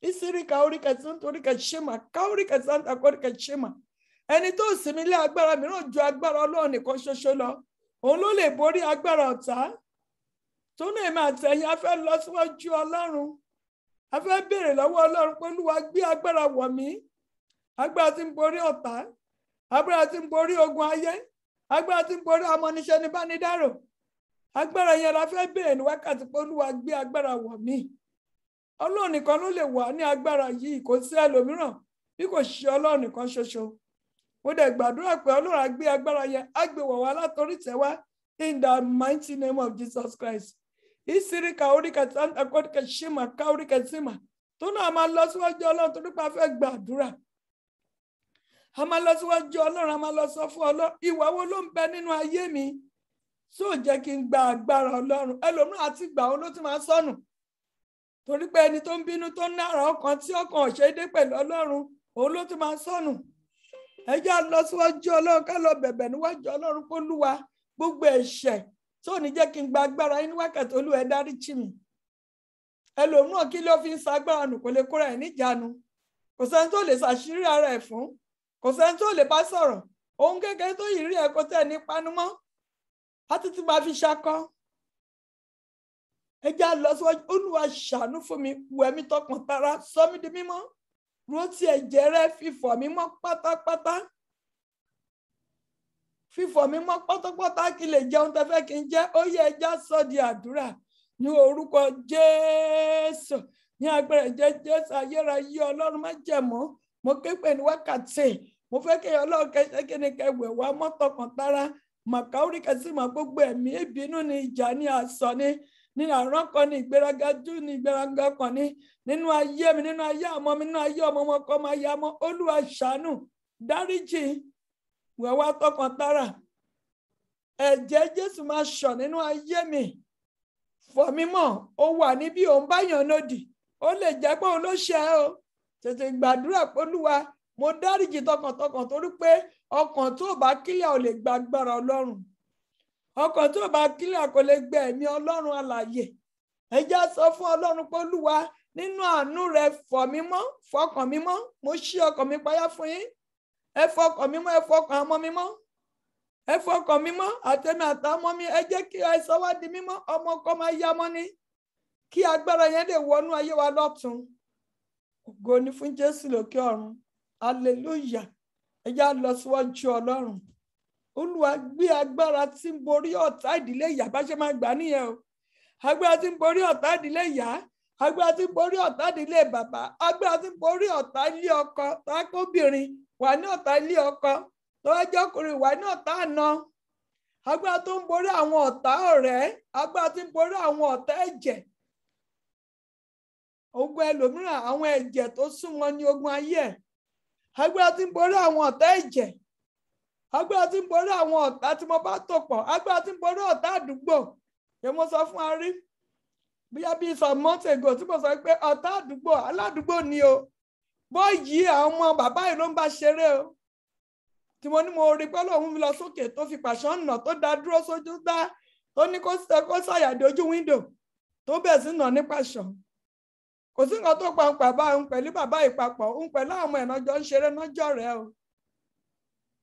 Ìsíríkà oríkà sáńtà oríkà ṣímà, ká oríkà sáńtà oríkà ṣímà. Ẹni tó sinmi lé agbára mìíràn ju agbára Ọlọ́run nìkan ṣoṣo lọ, òun ló lè borí agbára ọ̀tá. Tó náà èmi àtẹ̀yìn a fẹ́ lọ síwájú Ọlọ́run. A fẹ́ béèrè lọ́wọ́ Ọlọ́run pé Olúwa gbé agbára wọ̀ mí. Agbára tí ń borí ọ̀tá. Agbára tí ń borí ogun ayé. Agbára tí ń borí amọ̀niṣẹ́ ní bánidárò. Agbára yẹn la fẹ́ béèrè ní wákàtí pé Olúwa gbé agbára wọ̀ mí. Ọlọ́run nìkan ló lè wà ní agbára yìí, kò sí ẹlòmíràn. bí kò ṣe Ọlọ́run nìkan ṣoṣo. Mo dẹ̀ gbàdúrà pé Ọlọ́run á gbé agbára yẹn á gbé wọ̀ wá látọrí tẹ̀wá in the mighty name of Jesus Christ. Ìsíríkà oríkà tàǹtà kọ́ríkà ṣímà ká oríkà símà tó náà máa lọ síwájú Ọlọ́run torí pé a fẹ́ gbàdúrà. A máa lọ síwájú Ọlọ́run, a máa lọ sọ fún Ọlọ́run, ìwà wo ló ń bẹ nínú ayé mi? Só jẹ́ kí n gba agbára Ọlọ́run. Ẹlòmíràn àti ìgbà wo ló ti máa sọnù? Torí pé ẹni tó ń bínú tó ń nára ọkàn tí ọkàn ò ṣe dé pẹ̀lú Ọlọ́run, òun ló ti máa sọnù. Ẹ jẹ́ á lọ síwájú Ọlọ́run ká lọ bẹ̀bẹ̀ níwájú Ọlọ́run pé Olúwa gbogbo ẹ̀ṣẹ̀ tó ní jẹ́ kí n gba agbára yín ní wákàtí, Olúwa ẹ dáríjì mí. Ẹlòmíràn kí ló fi ń sagbára nù kò lè kóra ẹ̀ níjàánu. Kò sẹ́ni tó lè ṣàṣírí ara ẹ̀ fún. Kò sẹ́ni tó lè bá sọ̀rọ̀. Ohun kékeré tó yìí rí ẹ̀ kó tẹ̀ ní panumọ́. Á títí máa fi ṣakọ́. Ẹ jẹ́ á lọ síwájú Olúwa ṣàánú fún mi, wẹ̀ mí tọkàn tara, sọ mí di mímọ́. Rántí ẹ̀jẹ̀ rẹ fífọ̀ mí mọ́ pátápátá. Fífọ̀ mí mọ́ pátápátá kí lè jẹun tẹ́ fẹ́ kí n jẹ́. Ó yẹ ẹ já sọ di àdúrà ní orúkọ Jésù. Ní agbára ẹ̀jẹ̀ Jésù ayérayé Ọlọ́run má jẹ̀mọ́. Mo ké pè ní wákàtí. Mo fẹ́ kí Ọlọ́run kẹ́sẹ́ kí ni kẹwẹ̀ wá mọ́ tọkàn tara. Màkàórí kẹsí mà gbogbo ẹ̀mí ìbínú ni ìjà ni àsọ ni. Ní àrán kan ní ìgbéraga jù ní ìgbéraga kan ní. Nínú ayé mi, nínú ayé ọmọ mi, nínú ayé ọmọ ọmọ kan máa ya mọ́. Olúwa ṣàánú, dáríjì, wẹ̀ wá tọkàn tara. Ẹ̀jẹ̀ Jésù máa ṣàn nínú ayé mi. Fọ̀ mí mọ́, ó wà níbí òun báyàn lòdì. Ó lè jẹ́ pé òun ló ṣe ẹ́ o. Tètè gbàdúrà pé Olúwa mo dáríjì tọkàntọkàn torí pé ọkàn tó bá kílẹ̀ ò lè gba agbára Ọlọ́run. Ọkàn tó bá kílẹ̀ kò lè gbẹ ẹ̀mí Ọlọ́run alààyè. Ẹ jẹ́ á sọ fún Ọlọ́run pé Olúwa nínú àánú rẹ fọ̀ mí mọ́, fọkàn mi mọ́. Mo ṣí ọkàn mi payá fún yín. Ẹ fọkàn mi mọ́, ẹ fọkàn ọmọ mi mọ́. Ẹ fọkàn mi mọ́, àtẹ̀mí àtàmọ́ mi. Ẹ jẹ́ kí ẹ sọ wá di mímọ́, ọmọ kan máa yá mọ́ ní. Kí agbára yẹn lè wọnú ayé wa lọ́tun. Ògo ni fún Jésù lókè ọ̀run. Hallelujah. Ẹ jẹ́ á lọ síwájú Ọlọ́run. Olúwa gbé agbára tí ń borí ọ̀tá ìdílé ìyá bá ṣe máa gbà nìyẹn o. Agbára tí ń borí ọ̀tá ìdílé ìyá. Agbára tí ń borí ọ̀tá ìdílé bàbá. Agbára tí ń borí ọ̀tá ilé ọkọ. Tákóbìnrin wà ní ọ̀tá ilé ọkọ. Tọ́jọ́ ọkùnrin wà ní ọ̀tá àná. Agbára tó ń borí àwọn ọ̀tá ọ̀rẹ́. Agbára tí ń borí àwọn ọ̀tá ẹ̀jẹ̀. Ogun ẹlòmíràn àwọn ẹ̀jẹ̀ tó súnmọ́ ní ogun ayé ẹ̀. Agbára tí ń borí àwọn ọ̀tá ẹ̀jẹ̀. Agbára tí ń borí àwọn ọ̀tá tí mo bá tò pọ̀. Agbára tí ń borí ọ̀tá àdúgbò. Ṣé mo sọ fún Arí? Bóyá bí some months ago tí mo sọ pé ọ̀tá àdúgbò aládùúgbò ni o. Bọ́ọ̀yì àwọn ọmọ bàbá yìí ló ń bá ṣeré o. Tí mo ní mo rí pé Ọlọ́run mi lọ sókè tó fi pàṣán nà tó dá dúró sójú dá tó ní kó ṣàyàdé ojú wíńdò tó bẹ̀ sí nà ní pàṣán. Kò sí nǹkan tó pa bàbá òun pẹ̀lú bàbá ìpapọ̀ òun pẹ̀lú àwọn ẹ̀nàjọ́ ń ṣeré nájọ́ rẹ̀ o.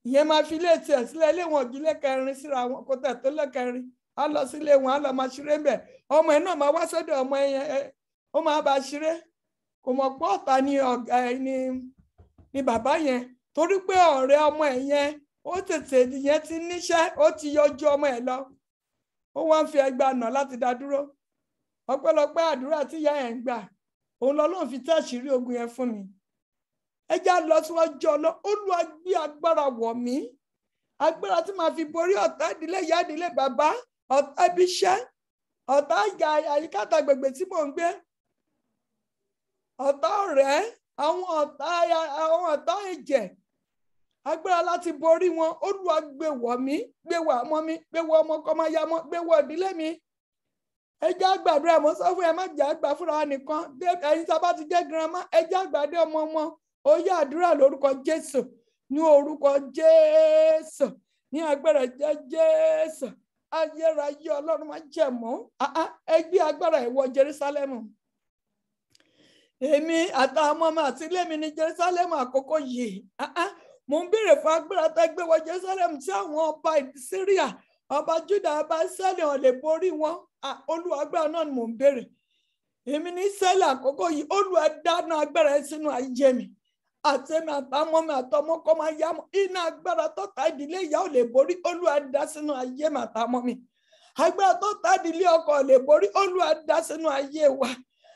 Ìyẹn máa fi ilé tiẹ̀ sílẹ̀ ilé wọn òjìlé kẹrin síra wọn kó tẹ̀ tó lẹ́kẹrin. Á lọ sílé wọn á lọ máa ṣeré bẹ̀. Ọmọ ẹ̀ náà máa wá sọ́dọ̀ ọmọ ẹ̀ ó máa bá ṣeré. Kò mọ̀ pé ọ̀tá ni ọ̀gá ẹ̀ ni bàbá yẹn. Torí pé ọ̀rẹ́ ọmọ ẹ̀ yẹn ó tètè yẹn ti níṣẹ́ ó ti yọjú ọmọ ẹ̀ lọ. Ó wá ń fi ẹgba nà láti dá dúró. Ọpẹ́lọpẹ́ àdúrà tí ìyá ẹ̀ ń gbà. Òun lọ́lọ́run fi tẹ́ àṣírí ogun yẹn fún mi. Ẹ jẹ́ á lọ síwájú Ọlọ́run. Olúwa gbé agbára wọ̀ mí. Agbára tí màá fi borí ọ̀tá ìdílé ìyá ìdílé bàbá, ọ̀tá ibi iṣẹ́, ọ̀tá àyíká àgbègbè tí mò ń gbé, ọ̀tá ọ̀rẹ́, àwọn ọ̀tá ẹ̀jẹ̀. Agbára láti borí wọn. Olúwa gbé wọ̀ mí, gbé wọ̀ ọmọ mi, gbé wọ̀ ọmọ kan máa ya mọ́, gbé wọ̀ ìdílé mi. Ẹ jẹ́ á gbàdúrà mọ́ sọ fún ẹ má jẹ́ àgbà fúnra wa nìkan. Ẹ̀yin tá a bá ti jẹ́ girama, ẹ jẹ́ àgbàdé ọmọ wọn. Ó yá àdúrà lórúkọ Jésù. Ní orúkọ Jésù. Ní agbára jẹ́ Jésù. Ayérayé Ọlọ́run má jẹ̀mọ́. Ẹ gbé agbára ẹ̀ wọ Jerúsálẹ́mù. Èmi àtàwọn ọmọ mi àti ilé mi ní Jerúsálẹ́mù àkókò yìí. Mo ń béèrè fún agbára tá gbé wọ Jerúsálẹ́mù tí àwọn ọba Síríà, ọba Júdà, ọba Ísírẹ́lì ò lè borí wọn. Olúwa agbára náà ni mò ń béèrè. Èmi ní Ísírẹ́lì àkókò yìí. Olúwa dáná agbára ẹ sínú ayé mi. Àtẹ̀mí àtàwọn mi àtọmọ kọ́ máa yá mọ́. Iná agbára tó ta ìdílé ìyá ò lè borí. Olúwa dá sínú ayé mi àtàwọn mi. Agbára tó ta ìdílé ọkọ ò lè borí. Olúwa dá sínú ayé wa.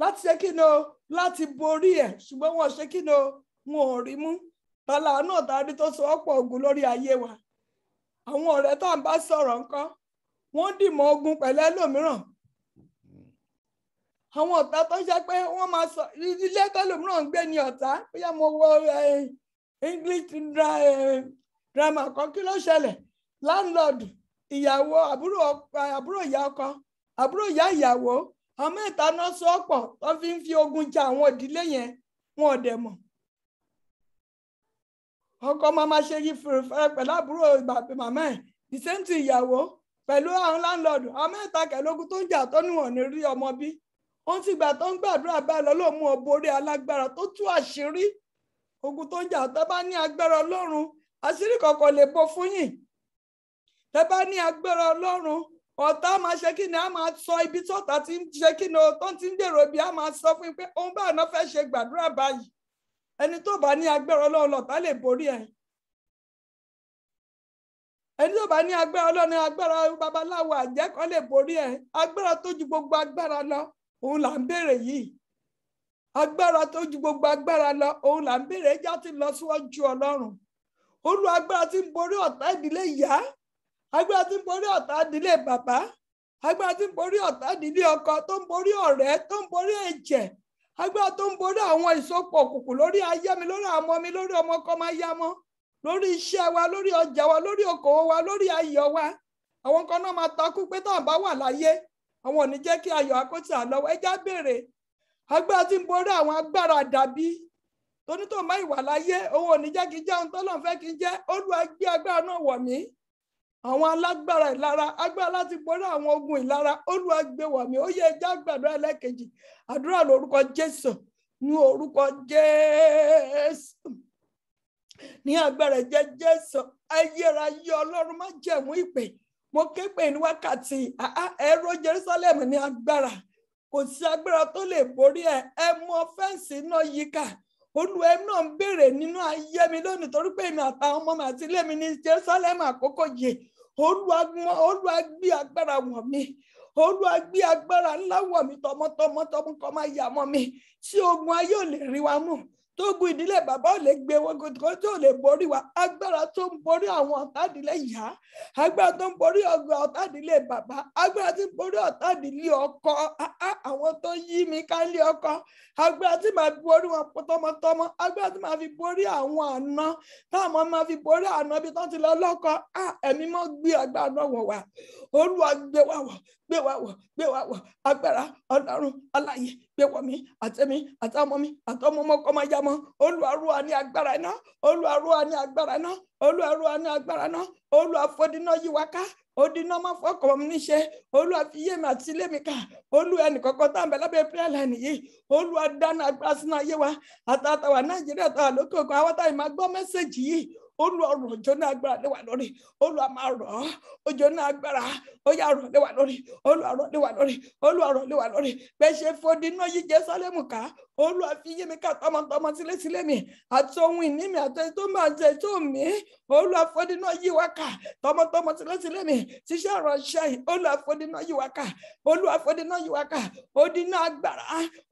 láti ṣe kí ni o láti borí ẹ̀ ṣùgbọ́n wọn ṣe kí ni o wọn ò rí mú. tọ́lá náà tàbí tó so ọ̀pọ̀ ogun lórí ayé wa. àwọn ọ̀rẹ́ tó ń bá sọ̀rọ̀ ńkọ́ wọ́n dìmọ̀ ogun pẹ̀lú ẹlòmíràn. àwọn ọ̀tá tó ṣe pé wọ́n máa sọ ilé tẹ́lòmíràn ń gbé ní ọ̀tá. bóyá mo wo English drama kan, kí ló ṣẹlẹ̀? landlord, ìyàwó, àbúrò ìyá ọkọ, àbúrò ìyá ìyàwó, àwọn mẹ́ta náà sọ pọ̀ tó fi ń fi ogun jà àwọn ìdílé yẹn, wọn ò dẹ̀ mọ̀. ọkọ máa ṣe yí fèrèfèrè pẹ̀lú àbúrò màmá ẹ̀, ìsẹ́ǹtì ìyàwó pẹ̀lú àwọn landlord, àwọn mẹ́ta kẹ̀lógún tó ń jà tó níwọ̀n ní rí ọmọ bí. wọ́n ti gbà tó ń gbàdúrà báyìí lọ́lọ́ mú borí alágbára tó tú àṣírí ogun tó ń jà. tó bá ní agbára Ọlọ́run àṣírí kankan lè bò fún yín. tẹ́ bá ní agbára Ọlọ́run ọ̀tá máa ṣe kí ni a máa sọ ibi tí ọ̀tá ti ń ṣe kí ni tó ti ń dèrò ibi a máa sọ fún yín pé òun bá àná fẹ́ ṣe gbàdúrà báyìí. ẹni tó bá ní agbára Ọlọ́run lọ̀tá lè borí ẹ̀. ẹni tó bá ní agbára Ọlọ́run, agbára babaláwo àjẹ́ kan lè borí ẹ̀. agbára tó ju gbogbo agbára lọ òun là ń béèrè yìí. agbára tó ju gbogbo agbára lọ òun là ń béèrè. ẹjá ti lọ síwájú Ọlọ́run. Olúwa agbára tí ń borí ọ̀tá ìdílé ìyá, agbára tí ń borí ọ̀tá ìdílé bàbá, agbára tí ń borí ọ̀tá ìdílé ọkọ, tó ń borí ọ̀rẹ́, tó ń borí ẹ̀jẹ̀, agbára tó ń borí àwọn ìsopọ̀ òkùnkùn lórí ayé mi, lórí àwọn ọmọ mi, lórí ọmọ ọkọ máa yá mọ́, lórí iṣẹ́ wa, lórí ọjà wa, lórí okòwò wa, lórí ayọ̀ wa. àwọn kan náà máa takú pé táwọn bá wà láyé àwọn ò ní jẹ́ kí ayọ̀ akóṣà lọ́wọ́. ẹjá béèrè agbára tí ń borí àwọn agbára dàbí tonítọ̀ máa ìwà láyé, òun ò ní jẹ́ kí n jẹ́ ohun tó lọ́n fẹ́ kí n jẹ́. Olúwa gbé agbára náà wọ̀ mí. àwọn alágbára ìlara, agbára láti borí àwọn ogun ìlara, Olúwa gbé wọ̀ mí. ó yẹ ẹjá gbàdúrà ẹlẹ́kejì. àdúrà lórúkọ Jésù, ní orúkọ Jésù, ní agbára ẹ̀jẹ̀ Jésù. ayérayé Ọlọ́run má jẹ̀mú ìpè. mo ké pè ní wákàtí ẹ̀rọ Jerusalem ní agbára. kò sí agbára tó lè borí ẹ̀. ẹ mọ fẹ́ǹsì náà yíká. Olúwa náà ń béèrè nínú ayé mi lónìí torí pé èmi àtàwọn ọmọ mi àti ilé mi ní Jerusalem àkókò yìí. Olúwa gbé agbára wọ̀ mí. Olúwa gbé agbára ńlá wọ̀ mí, tọmọtọmọ tọmọkọ máa yà mọ́ mi. tí ogun ayé ò lè rí wa mú, tógun ìdílé bàbá ò lè gbé wọn tí ò lè borí wa. agbára tó ń borí àwọn ọ̀tá ìdílé ìyá, agbára tó ń borí ọ̀tá ìdílé bàbá, agbára tí ń borí ọ̀tá ìdílé ọkọ, àwọn tó yí mi ká lé ọkọ, agbára tí màá borí wọn tọmọtọmọ, agbára tí màá fi borí àwọn àna, táwọn máa fi borí àna bí tán ti lọ lọ́kọ. ẹ̀mí mọ́ gbé agbára náà wọ̀ wá. Olúwa gbé wa wọ̀, gbé wa wọ̀, gbé wa wọ̀. agbára Ọlọ́run alààyè gbé wọ̀ mí àtẹ̀mí àtàwọn ọmọ mi àtọmọ ọmọ kọ́ máa yá mọ́. Olúwa rú wa ní agbára iná, Olúwa rú wa ní agbára iná, Olúwa rú wa ní agbára iná. Olúwa fọdínà yí wa ká, odinà máa fọkàn mi níṣe. Olúwa fi yé mi àti ilé mi ká. Olúwa ẹnìkọ̀ọ̀kan tá à ń bẹ lábẹ́ prayer line yìí, Olúwa dáná agbára sínú ayé wa àtàtàwà Nàìjíríà tó wà lókè òkun. àwọn táyì máa gbọ́ mẹ́sẹ̀jì yìí, Olúwa rọ̀ òjò ní agbára lé wa lórí. Olúwa máa rọ̀ òjò ní agbára, ó yá rọ̀ lé wa lórí. Olúwa rọ̀ lé wa lórí. Olúwa rọ̀ lé wa lórí. bẹ́ẹ̀ ṣe fọdínà yí Jerusalem ká, Olúwa fi yé mi ká tọmọtọmọ sílé mi àti ohun ìní mi àti tó máa jẹ tó mi. Olúwa fọdínà yí wa ká tọmọtọmọ sílé mi ṣiṣẹ́ ìránṣẹ́ yìí. Olúwa fọdínà yí wa ká. Olúwa fọdínà yí wa ká. Odinà agbára,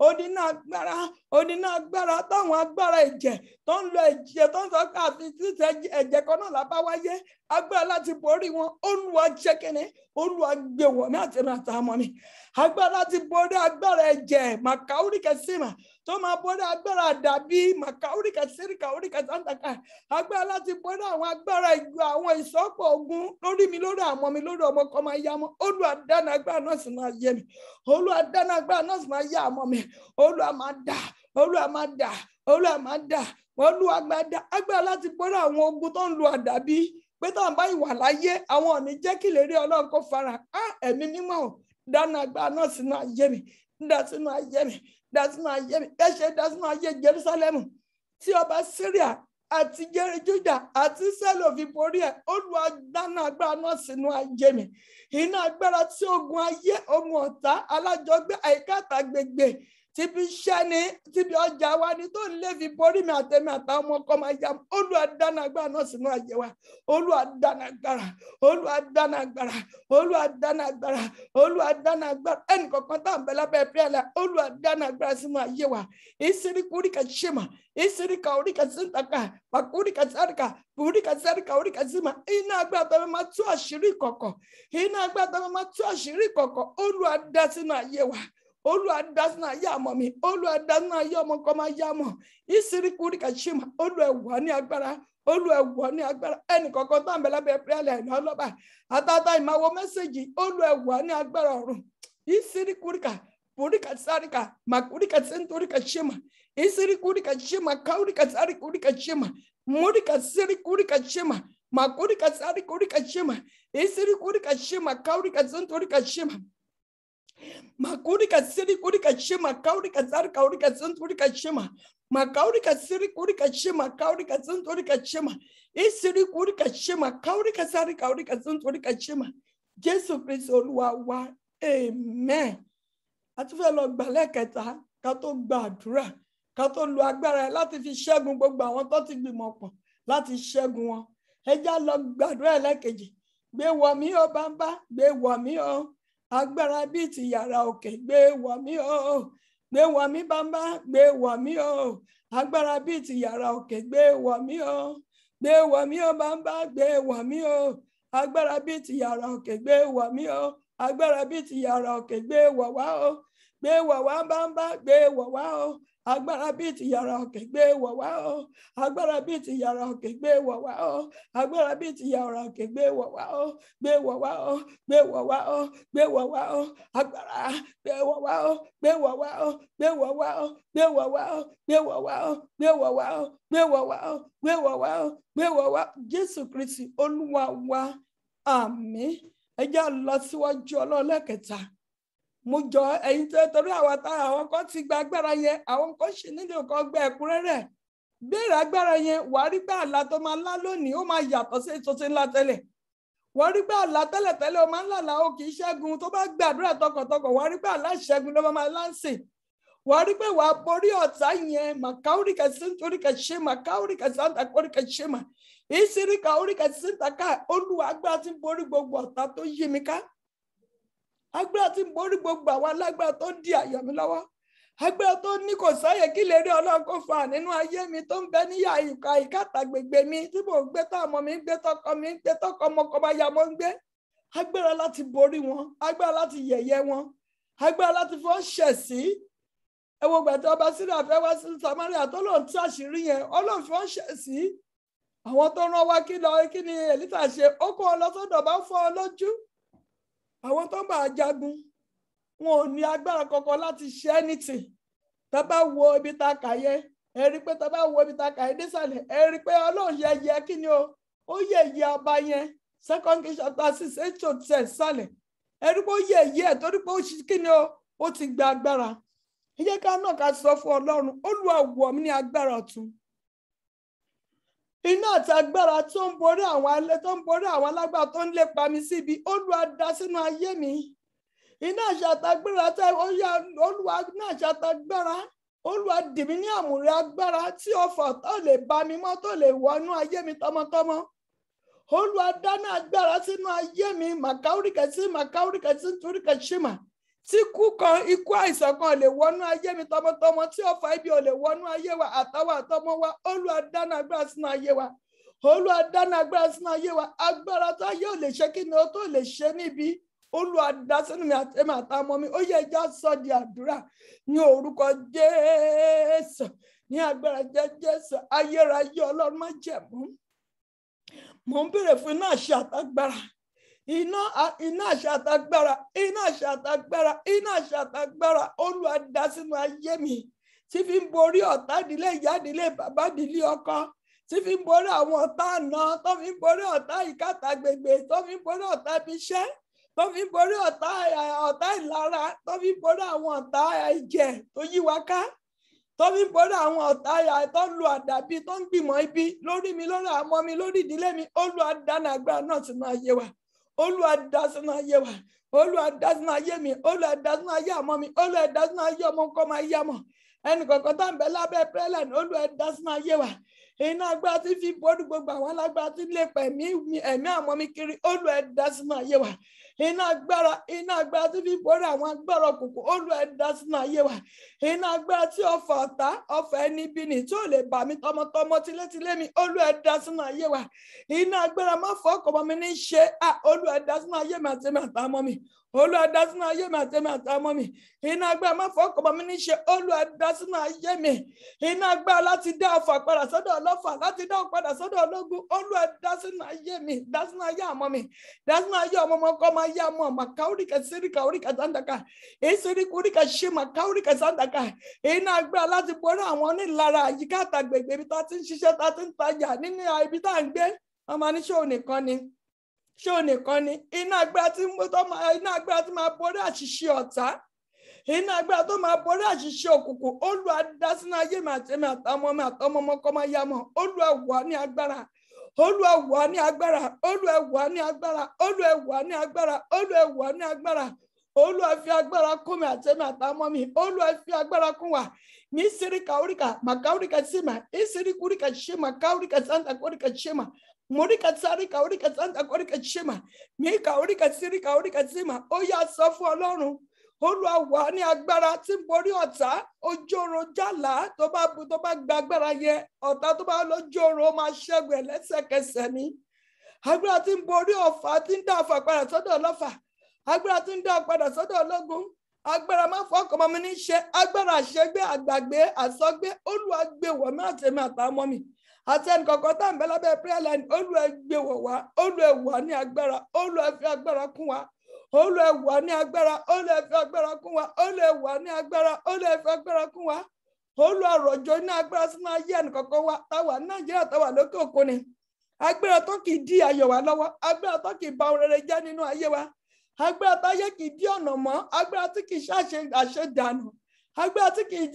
odinà agbára, odinà agbára, táwọn agbára ẹ̀jẹ̀ tó ń lo ẹ̀jẹ̀ tó ń sọ pé àfi títẹ̀ ẹ̀jẹ̀ kan náà lábá wáyé, agbára láti borí wọn. Olúwa jẹ́ kínní, Olúwa gbé wọ̀ mí àti ẹ̀mí àtàwọn ọmọ mi. agbára láti borí agbára ẹ̀jẹ̀ màkàúrì kẹsìmà tó máa borí agbára dàbí màkàúrì kẹsìrì kàúrì kẹsàntàkà. agbára láti borí àwọn agbára ìgbà àwọn ìsọ́pọ̀ ogun lórí mi, lórí àwọn ọmọ mi, lórí ọmọ kan máa yá mọ́. Olúwa dáná agbára náà sì máa yé mi. Olúwa dáná agbára náà sì máa yá ọmọ mi. Olúwa máa dà, Olúwa máa dà, Olúwa máa dà, Olúwa máa dà. agbára láti borí àwọn ogun tó ń lo àdàbí pé táwọn bá ìwà láyé àwọn ò ní jẹ́ kí lè rí Ọlọ́run kó fara. ẹ̀mí mímọ́ dáná agbára náà sínú ayé mi, dá sínú ayé mi, dá sínú ayé mi. ẹ ṣe dá sínú ayé Jerusalem tí ọba Syria àti Juda àti Ísírẹ́lì ò fi borí ẹ̀. Olúwa dáná agbára náà sínú ayé mi. iná agbára tí ogun ayé, ogun ọ̀tá, alájọgbé, àyíká àtàgbègbè tíbi iṣẹ́ ni tíbi ọjà wa ni tó ń lé fi borí mi àtẹ̀mí àtàwọn ọmọ ọkọ máa yá Olúwa dáná agbára náà sínú ayé wa Olúwa dáná agbára Olúwa dáná agbára Olúwa dáná agbára Olúwa dáná agbára ẹnìkọ̀ọ̀kan tá à ń bẹ lábẹ́ pẹ́ẹ́lẹ̀ Olúwa dáná agbára sínú ayé wa ìsirikúríkà ṣèmà ìsirikà oríkà síntàkà pàkúríkà sárìkà púríkà sárìkà oríkà símà iná agbára tó máa tú àṣírí ìkọ̀kọ̀ iná agbára tó máa tú àṣírí ìkọ̀kọ̀ Olúwa dá sínú ayé wa Olúwa dá sínú ayé àmọ́ mi Olúwa dá sínú ayé ọmọ kan máa yá mọ́ ìsirikúríkà ṣèmà Olúwa ẹ̀wọ̀ ní agbára Olúwa ẹ̀wọ̀ ní agbára ẹnìkọ̀ọ̀kan tó ń bẹ lábẹ́ pẹ́ẹ́lẹ̀ lọ́lọ́ba àtàtà ìmáwó mẹ́sẹ̀gì Olúwa ẹ̀wọ̀ ní agbára ọ̀run ìsirikúríkà púríkà sárìkà màkúríkà sẹ́ńtóríkà ṣèmà ìsirikúríkà ṣèmà káúríkà sárìkúríkà ṣèmà múríkà sírikúríkà ṣèmà màkúríkà sárìkúríkà ṣèmà ìsirikúríkà ṣèmà káúríkà sẹ́ńtóríkà ṣèmà Makurika siri kurika shima kaurika zari kaurika zenturika shima makaurika siri kurika shima kaurika zenturika shima isiri kurika shima kaurika zari kaurika zenturika shima Jésù Kristi Olúwa wa amen. A tún fẹ́ lọ gbàlẹ́ kẹta ká tó gbàdúrà ká tó lo agbára láti fi ṣẹ́gun gbogbo àwọn tó ti gbìmọ̀ pọ̀ láti ṣẹ́gun wọn ẹ já lọ gbàdúrà ẹlẹ́kejì gbé wọ̀ mí o bàbá gbé wọ̀ mí o agbára bíi ti yàrá òkè gbé wọ̀ mí o gbé wọ̀ mí bàbá gbé wọ̀ mí o agbára bíi ti yàrá òkè gbé wọ̀ mí o gbé wọ̀ mí o bàbá gbé wọ̀ mí o agbára bíi ti yàrá òkè gbé wọ̀ mí o agbára bíi ti yàrá òkè gbé wọ̀ wá o gbé wọ̀ wá bàbá gbé wọ̀ wá o agbára bíi ti yàrá òkè gbé wọ̀ wá o agbára bíi ti yàrá òkè gbé wọ̀ wá o agbára bíi ti yàrá òkè gbé wọ̀ wá o gbé wọ̀ wá o gbé wọ̀ wá o gbé wọ̀ wá o agbára gbé wọ̀ wá o gbé wọ̀ wá o gbé wọ̀ wá o gbé wọ̀ wá o gbé wọ̀ wá o gbé wọ̀ wá o gbé wọ̀ wá o gbé wọ̀ wá o gbé wọ̀ wá Jésù Kristi Olúwa wa àmín. Ẹ já lọ síwájú Ọlọ́run lẹ́kẹta mo jọ ẹ̀yin tó torí àwọn kan ti gba agbára yẹn àwọn kan ṣì nílò kan gbẹ ẹ̀kúnrẹ́rẹ́ béèrè agbára yẹn wàá rí pé àlá tó máa lá lónìí ó máa yàtọ̀ sí ètò tí ńlá tẹ́lẹ̀ wàá rí pé àlá tẹ́lẹ̀ ó máa ń lálàá ó kì í ṣẹ́gun tó bá gbàdúrà tọkàntọkàn wàá rí pé àlá ìṣẹ́gun ló máa láǹsì wàá rí pé wàá borí ọ̀tá yẹn màkàóríkà síntóríkà ṣe màkàóríkà sántakóríkà ṣe mà ìsíríkà oríkà síntàkà Olúwa agbára tí ń borí gbogbo ọ̀tá tó yí mi ká agbára tí ń borí gbogbo àwọn alágbára tó ń di àyà mi lọ́wọ́ agbára tó ní kò sáyè kí lè rí Ọlọ́run kó fà nínú ayé mi tó ń bẹ níyà ìka ìkàtà gbègbè mi tí mò ń gbé tó ọmọ mi ń gbé tọkọ mi ń gbé tọkọ ọmọkọ bá ya mọ́ ń gbé agbára láti borí wọn agbára láti yẹ̀yẹ́ wọn agbára láti fọ́ ṣẹ̀ sí ẹ wo gbàtí ọba Síríà fẹ́ wá sí Samaria tó lóun tí àṣírí yẹn Ọlọ́run fi wọ́n ṣẹ̀ sí àwọn tó rán wá kí ni Èlíṣà ṣe ó kó ọ lọ sọ́dọ̀ bá fọ́ ọ lójú àwọn tó ń bá jagun wọn ò ní agbára kankan láti ṣe anything tá bá wo ibi tá a kà yẹ ẹ rí pé tá bá wo ibi tá a kà yẹ désàlẹ̀ ẹ rí pé Ọlọ́run yẹ kí ni ó yẹ ọba yẹn 2 Kings chapter 6 8 to 10 sàlẹ̀ ẹ rí pé ó yẹ torí pé ó ṣe kí ni ó ti gba agbára ẹ jẹ́ ká náà ká sọ fún Ọlọ́run Olúwa wọ̀ mí ní agbára ọ̀tun iná àti agbára tó ń borí àwọn alágbára tó ń lépa mi síbi Olúwa dá sínú ayé mi iná àṣàtàgbára Olúwa náà àṣàtàgbára Olúwa dì mí ní àmùrè agbára tí ọ̀fọ̀ tó lè bá mi mọ́ tó lè wọnú ayé mi tọmọtọmọ Olúwa dáná agbára sínú ayé mi màkàóríkà sí toríkà ṣìmà tí ikú àìsàn kan lè wọnú ayé mi tọmọtọmọ tí ọ̀fọ̀ ibi ò lè wọnú ayé wa àtàwọn àtọmọ wa Olúwa dáná agbára sínú ayé wa Olúwa dáná agbára sínú ayé wa agbára tó ayé ò lè ṣe kí ni ó tó lè ṣe níbi Olúwa dá sínú mi àtẹ̀mí àtàwọn ọmọ mi ó yẹ ẹja sọ di àdúrà ní orúkọ Jésù ní agbára Jésù ayérayé Ọlọ́run má jẹ̀mú mò ń béèrè fún iná àṣẹ àtàgbára iná àṣẹ àtàgbára Olúwa dá sínú ayé mi tí fi ń borí ọ̀tá ìdílé ìyá ìdílé bàbá ìdílé ọkọ tí fi ń borí àwọn ọ̀tá àná tó fi ń borí ọ̀tá ìkàtà gbègbè tó fi ń borí ọ̀tá ibi iṣẹ́ tó fi ń borí ọ̀tá ìlara tó fi ń borí àwọn ọ̀tá ẹ̀jẹ̀ tó yí wa ká tó fi ń borí àwọn ọ̀tá tó ń lo àdàbí tó ń gbìmọ̀ ibi lórí mi lórí àmọ́ mi lórí ìdílé mi Olúwa dáná agbára náà sínú ayé wa Olúwa dá sínú ayé wa Olúwa dá sínú ayé mi, Olúwa dá sínú ayé ọmọ mi, Olúwa dá sínú ayé ọmọ kọ́ máa yá mọ̀. Ẹnì kọ̀ọ̀kan tá ń bẹ lábẹ́ prayer line, Olúwa dá sínú ayé wa. Iná agbára tí fi borí gbogbo àwọn alágbára tí lè pa ẹ̀mí àwọn mi kiri, Olúwa dá sínú ayé wa. Iná agbára tí fi borí àwọn agbára òkùnkùn, Olúwa dá sínú ayé wa. Iná agbára tí ọfà ọ̀tá, ọfà ẹni bí ni tí ò lè bà mí tọmọtọmọ tilétilé mi, Olúwa dá sínú ayé wa. Iná agbára má fọ́ ọkọ̀ mọ́ mi ní ṣe, Olúwa dá sínú ayé mi àti mi àtàmọ́ mi. Olúwa dá sínú ayé mi àti mi àtàmọ́ mi. Iná agbára má fọ́ ọkọ̀ mọ́ mi ní ṣe, Olúwa dá sínú ayé mi. Iná agbára láti dá ọfà padà sọ́dọ̀ ọlọ́fà, láti dá padà sọ́dọ̀ ológun, Olúwa dá sínú ayé mi, dá sínú ayé àmọ́ mi, dá sínú ayé ọmọ kọ́ máa yá mọ́ màkàúríkà síríkà oríkà sándàkà èsìríkà oríkà ṣe màkàúríkà sándàkà. Iná agbára láti borí àwọn onílára àyíká àtàgbègbè ibi tá a ti ń ṣiṣẹ́, tá a ti ń tajà nínú ibi tá à ń gbé. Wọ́n máa ní ṣé òun nìkan ni, ṣé òun nìkan ni. Iná agbára tí máa borí àṣìṣe ọ̀tá, iná agbára tó máa borí àṣìṣe òkùnkùn, Olúwa dá sínú ayé mi àti mi àtàmọ́ mi àtọmọ ọmọ kọ́ máa yá mọ́. Olúwa wà ní agbára, Olúwa wà ní agbára, Olúwa wà ní agbára, Olúwa wà ní agbára, Olúwa wà ní agbára. Olúwa fi agbára kún mi àti mi àtàmọ́ mi, Olúwa fi agbára kún wa. Ní síríkà oríkà màkàúríkà símà, ìsíríkà oríkà ṣe màkàúríkà sáńtà oríkà ṣe mà. Murika tsarika orika santa orika shima mika orika sirika orika sima. Ó yá sọ fún Ọlọ́run, Olúwa wà ní agbára tí ń borí ọ̀tá. Ojoro jàlá tó bá gba agbára yẹn, ọ̀tá tó bá lójoro ó máa ṣẹ́gun ẹ̀ lẹ́sẹ̀kẹsẹ̀ ni. Agbára tí ń borí ọ̀fà, tí ń dá ọ̀fà padà sọ́dọ̀ ọlọ́fà, agbára tí ń dá padà sọ́dọ̀ ológun, agbára má fọkàn mọ́ mi ní ṣe, agbára àṣẹgbé àgbàgbé àsọgbé, Olúwa gbé wọ̀ mí àti mi àtàmọ́ mi. Àti ẹnì kọ̀ọ̀kan tá à ń bẹ lábẹ́ prayer line, Olúwa gbé wọ̀ wá, Olúwa wà ní agbára, Olúwa fi agbára kún wa, Olúwa wà ní agbára, Olúwa fi agbára kún wa, Olúwa wà ní agbára, Olúwa fi agbára kún wa. Olúwa rọ̀jò ní agbára sínú ayé ẹnì kọ̀ọ̀kan wa, táwa Nàìjíríà táwa lókè òkun ni. Agbára tó kì í dí ayọ̀ wa lọ́wọ́, agbára tó kì í ba ohun rere jẹ́ nínú ayé wa, agbára táyé kì í dí ọ̀nà mọ́, agbára tí kì í àṣedànù, agbára tí kì í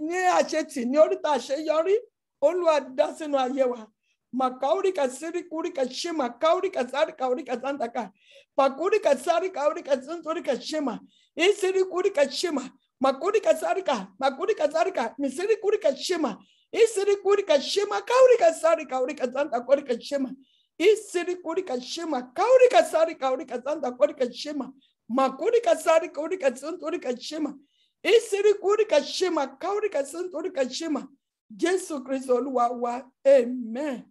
ní àṣetì ní oríta àṣeyọrí, Olúwa dá sínú ayé wa. Makaurika sirika shima kaurika sarika urika santaka pakurika sarika urika santorika shima isirikurika shima makurika sarika misirikurika shima isirikurika shima kaurika sarika urika santaka urika shima isirikurika shima kaurika sarika urika santaka urika shima makurika sarika urika santorika shima isirikurika shima kaurika santorika shima. Jésù Kristo Olúwa wa, amen.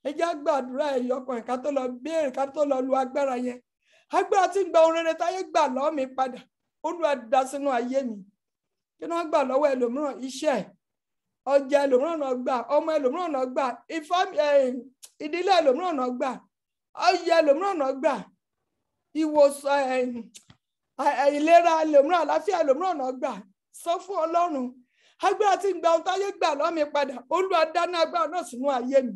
Ẹ jẹ́ gbàdúrà ẹ̀yọkàn ká tó lọ béèrè, ká tó lọ lu agbára yẹn. Agbára tí ń gba ohun rere táyé gbà lọ́wọ́ mi padà, Olúwa dá sínú ayé mi. Kí ni wọ́n gbà lọ́wọ́ ẹlòmíràn? Iṣẹ́, ọjà ẹlòmíràn náà gbà, ọmọ ẹlòmíràn náà gbà, ìdílé ẹlòmíràn náà gbà, ọyẹ ẹlòmíràn náà gbà, ìwòsàn ìlera ẹlòmíràn, àlàáfíà ẹlòmíràn náà gbà. Sọ fún Ọlọ́run, agbára tí ń gba ohun táyé gbà lọ́wọ́ mi padà, Olúwa dáná agbára náà sínú ayé mi.